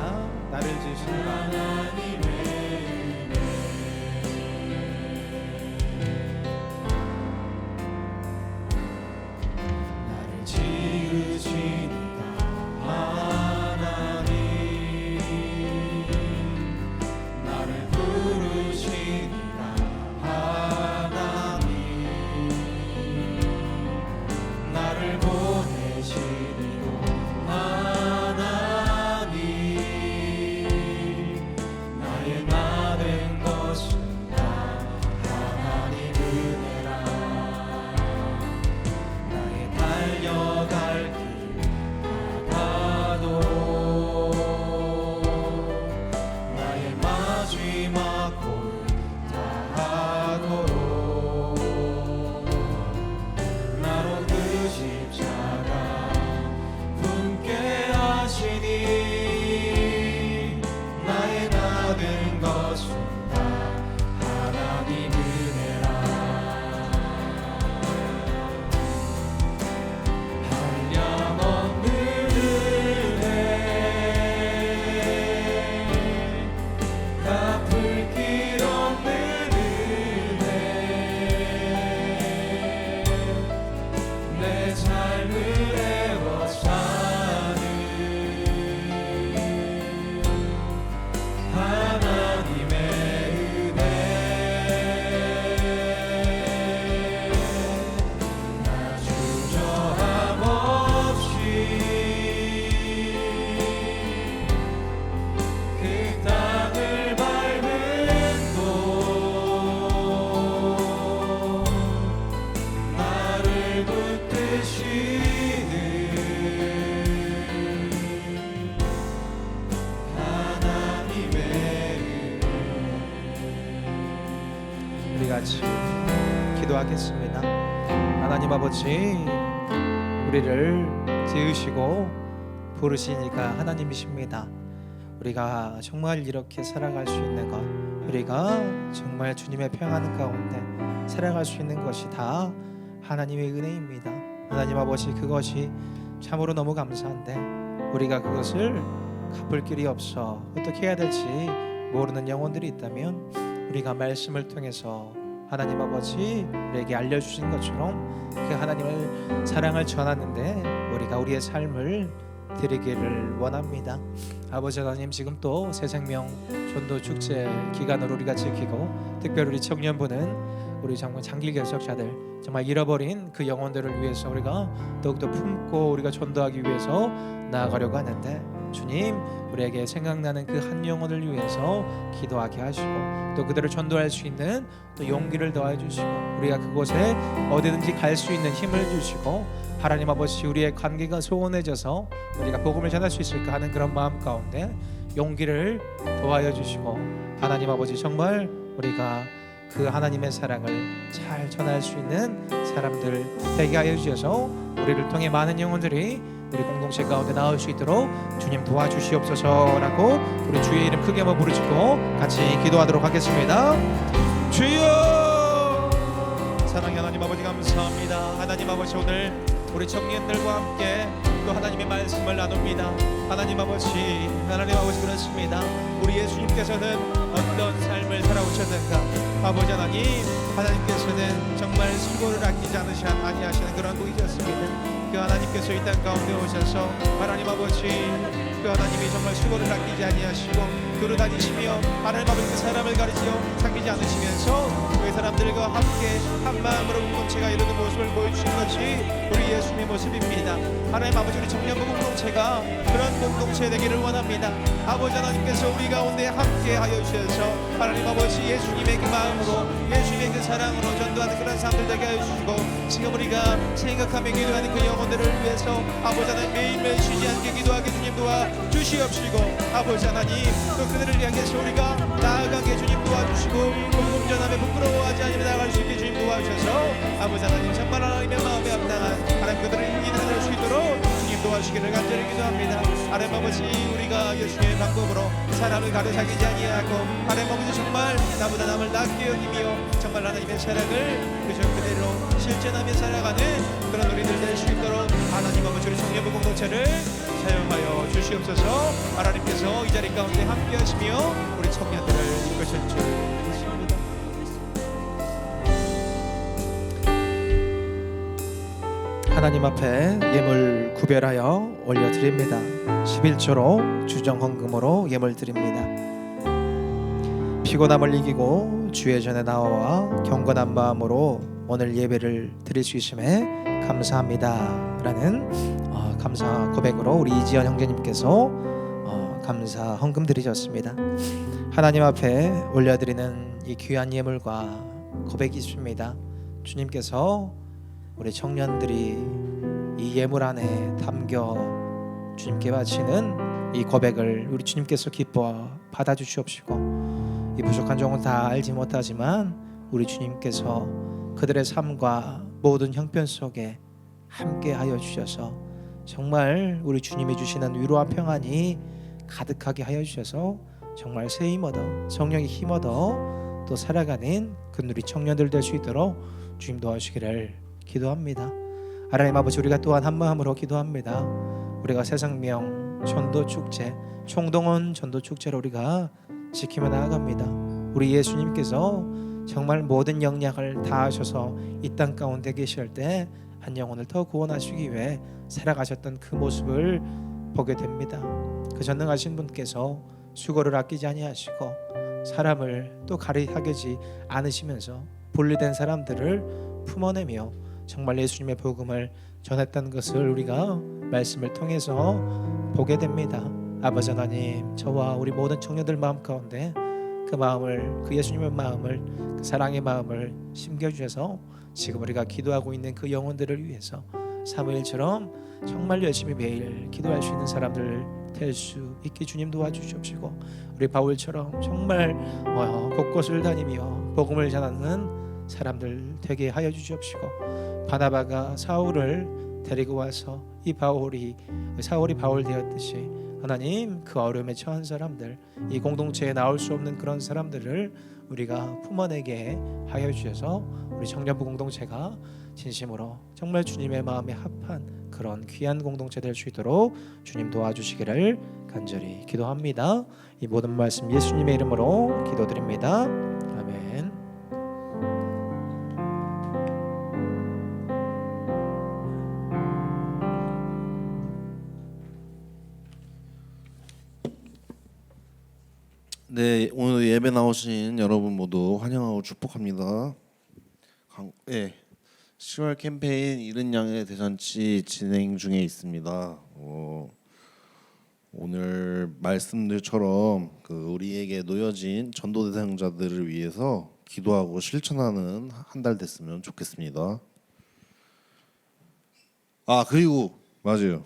나를 지으시는 하나님의 나를 지으시니까 하나님 나를 부르시니까 하나님 나를 보내시니도 하나님 나의 나 된 것은 다 하나님 은혜라 나의 달려갈 길 다가도록 나의 마지막 골 다하도록 나로 그 십자가 품게 하시니 나의 나 된 것은 다 하나님 은혜라 한량없는 은혜 갚을 길 없는 은혜 내 삶을 애워싸는 하나님의 은혜 나 주저함 없이 그 땅을 밟음도 나를 붙드시는 하나님의 우리 같이 기도하겠습니다. 하나님 아버지 우리를 지으시고 부르시니까 하나님이십니다. 우리가 정말 이렇게 살아갈 수 있는 것 우리가 정말 주님의 평안 가운데 살아갈 수 있는 것이 다 하나님의 은혜입니다. 하나님 아버지 그것이 참으로 너무 감사한데 우리가 그것을 갚을 길이 없어 어떻게 해야 될지 모르는 영혼들이 있다면 우리가 말씀을 통해서 하나님 아버지 우리에게 알려주신 것처럼 그 하나님을 사랑을 전하는데 우리가 우리의 삶을 드리기를 원합니다. 아버지 하나님 지금 또 새생명 전도 축제 기간으로 우리가 지키고 특별히 우리 청년부는 우리 정말 장기 개척자들 정말 잃어버린 그 영혼들을 위해서 우리가 더욱더 품고 우리가 전도하기 위해서 나아가려고 하는데 주님 우리에게 생각나는 그 한 영혼을 위해서 기도하게 하시고 또 그들을 전도할 수 있는 또 용기를 더해 주시고 우리가 그곳에 어디든지 갈 수 있는 힘을 주시고 하나님 아버지 우리의 관계가 소원해져서 우리가 복음을 전할 수 있을까 하는 그런 마음 가운데 용기를 도와여 주시고 하나님 아버지 정말 우리가 그 하나님의 사랑을 잘 전할 수 있는 사람들 되게 하여 주셔서 우리를 통해 많은 영혼들이 우리 공동체 가운데 나올 수 있도록 주님 도와주시옵소서라고 우리 주의 이름 크게 한번 부르짖고 같이 기도하도록 하겠습니다. 주여, 사랑의 하나님 아버지 감사합니다. 하나님 아버지, 오늘 우리 청년들과 함께 또 하나님의 말씀을 나눕니다. 하나님 아버지 그렇습니다. 우리 예수님께서는 어떤 삶을 살아오셨는가. 아버지 하나님께서는 정말 수고를 아끼지 아니하시는 그런 분이셨습니다. 그 하나님께서 이 땅 가운데 오셔서 하나님 아버지, 그 하나님이 정말 수고를 아끼지 아니하시고 두루 다니시며 하나님 아버지 그 사람을 가르치려 사귀지 않으시면서 그 사람들과 함께 한 마음으로 공동체가 이루는 모습을 보여주신 것이 우리 예수님의 모습입니다. 하나님 아버지, 우리 청년부 공동체가 그런 공동체 되기를 원합니다. 아버지 하나님께서 우리 가운데 함께 하여 주셔서 하나님 아버지 예수님의 그 마음으로, 예수님의 그 사랑으로 전도하는 그런 사람들 되게 하여 주시고, 지금 우리가 생각하며 기도하는 그 영혼들을 위해서 아버지 하나님 매일매일 쉬지 않게 기도하게 주님 도와주시옵시고, 아버지 하나님 또 그들을 향해서 우리가 나아가게 주님 도와주시고, 복음 전함에 부끄러워하지 않으며 나아갈 수 있게 주님 도와주셔서 아버지 하나님 정말 하나님의 마음에 합당한 하나님 그들을 인도할 수 있도록 주님 도와주시기를 간절히 기도합니다. 하나님 아버지, 우리가 예수님의 방법으로 사람을 가로사기지 아니하고 하나님 아버지 정말 나보다 남을 낫게 여기며 정말 하나님의 사랑을 그대로 실천하며 살아가는 그런 우리들 될 수 있도록 하나님 아버지 우리 청년부 공동체를 사용하여 주시옵소서. 하나님께서 이 자리 가운데 함께 하시며 우리 청년들을 이끄실 줄 믿습니다. 하나님 앞에 예물 구별하여 올려드립니다. 11조로 주정 헌금으로 예물 드립니다. 피곤함을 이기고 주의 전에 나와 경건한 마음으로 오늘 예배를 드릴 수 있음에 감사합니다 라는 감사 고백으로 우리 이지연 형제님께서 감사 헌금 드리셨습니다. 하나님 앞에 올려드리는 이 귀한 예물과 고백이 있습니다. 주님께서 우리 청년들이 이 예물 안에 담겨 주님께 바치는 이 고백을 우리 주님께서 기뻐 받아주시옵시고, 이 부족한 종은 다 알지 못하지만 우리 주님께서 그들의 삶과 모든 형편 속에 함께 하여 주셔서 정말 우리 주님이 주시는 위로와 평안이 가득하게 하여 주셔서 정말 새 힘 얻어 성령의 힘 얻어 또 살아가는 그 우리 청년들 될 수 있도록 주님 도와주시기를 기도합니다. 하나님 아버지, 우리가 또한 한 마음으로 기도합니다. 우리가 새생명 전도축제, 총동원 전도축제를 우리가 지키며 나아갑니다. 우리 예수님께서 정말 모든 영향을 다하셔서 이 땅 가운데 계실 때 한 영혼을 더 구원하시기 위해 살아가셨던 그 모습을 보게 됩니다. 그 전능하신 분께서 수고를 아끼지 아니하시고 사람을 또 가리하지 않으시면서 분리된 사람들을 품어내며 정말 예수님의 복음을 전했던 것을 우리가 말씀을 통해서 보게 됩니다. 아버지 하나님, 저와 우리 모든 청년들 마음 가운데 그 마음을, 그 예수님의 마음을, 그 사랑의 마음을 심겨주셔서 지금 우리가 기도하고 있는 그 영혼들을 위해서 사무엘처럼 정말 열심히 매일 기도할 수 있는 사람들 될 수 있게 주님 도와주시옵시고, 우리 바울처럼 정말 곳곳을 다니며 복음을 전하는 사람들 되게 하여 주시옵시고, 바나바가 사울을 데리고 와서 이 사울이 바울 되었듯이 하나님 그 어려움에 처한 사람들, 이 공동체에 나올 수 없는 그런 사람들을 우리가 품어내게 하여 주셔서 우리 청년부 공동체가 진심으로 정말 주님의 마음에 합한 그런 귀한 공동체 될 수 있도록 주님 도와주시기를 간절히 기도합니다. 이 모든 말씀 예수님의 이름으로 기도드립니다. 아멘. 네, 오늘 예배 나오신 여러분 모두 환영하고 축복합니다. 10월 캠페인 이른 양의 대잔치 진행 중에 있습니다. 오늘 말씀들처럼 우리에게 놓여진 전도 대상자들을 위해서 기도하고 실천하는 한 달 됐으면 좋겠습니다. 그리고 맞아요.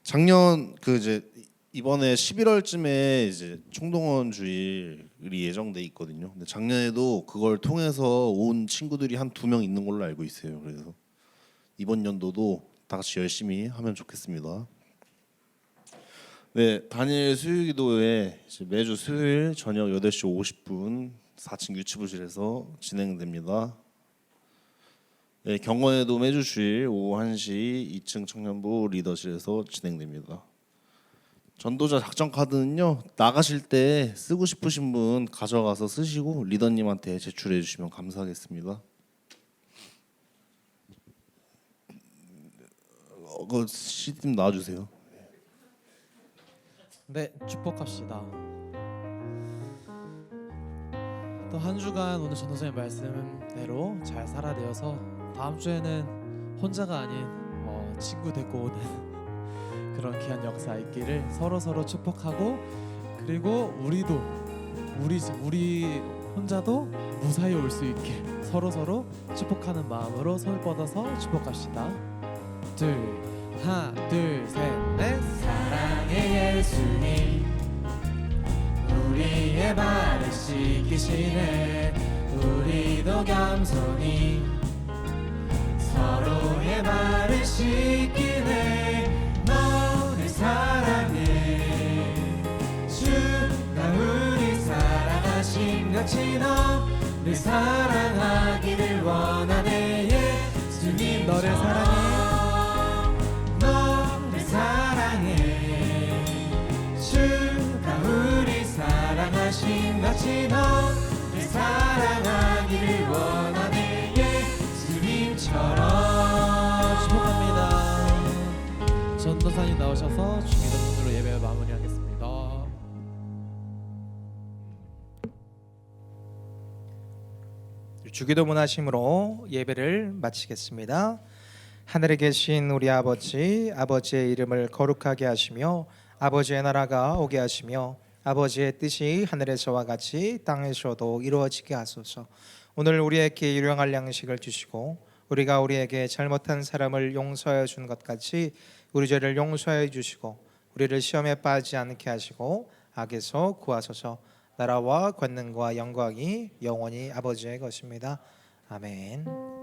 작년 이제 이번에 11월쯤에 이제 총동원 주일이 예정돼 있거든요. 근데 작년에도 그걸 통해서 온 친구들이 한 2명 있는 걸로 알고 있어요. 그래서 이번 연도도 다 같이 열심히 하면 좋겠습니다. 네, 단일 수요기도회 매주 수요일 저녁 8시 50분 4층 유치부실에서 진행됩니다. 네, 경건에도 매주 주일 오후 1시 2층 청년부 리더실에서 진행됩니다. 전도자 작전 카드는요, 나가실 때 쓰고 싶으신 분 가져가서 쓰시고 리더님한테 제출해 주시면 감사하겠습니다. 그 CD님 나와주세요. 네, 축복합시다. 또 한 주간 오늘 전도사님 말씀대로 잘 살아내어서 다음 주에는 혼자가 아닌 친구 데리고 오는 그런 귀한 역사 있기를 서로 축복하고, 그리고 우리도 우리 혼자도 무사히 올 수 있게 서로 축복하는 마음으로 손을 뻗어서 축복합시다. 하나 둘 셋 넷. 사랑의 예수님 우리의 발을 씻기시네. 우리도 겸손히 서로의 발을 씻기네. 너를 사랑해. 주가 우리 사랑하신 같이 너를 사랑하기를 원하네. 예수님 너를 사랑해. 너를 사랑해. 주가 우리 사랑하신 같이 너를 사랑하기를 원하네. 예수님처럼. 축복합니다. 전도사님 나오셔서 주기도문으로 예배를 마무리하겠습니다. 주기도문 하심으로 예배를 마치겠습니다. 하늘에 계신 우리 아버지, 아버지의 이름을 거룩하게 하시며 아버지의 나라가 오게 하시며 아버지의 뜻이 하늘에서와 같이 땅에서도 이루어지게 하소서. 오늘 우리에게 일용할 양식을 주시고 우리가 우리에게 잘못한 사람을 용서해 준 것 같이 우리 죄를 용서해 주시고 우리를 시험에 빠지지 않게 하시고 악에서 구하소서. 나라와 권능과 영광이 영원히 아버지의 것입니다. 아멘.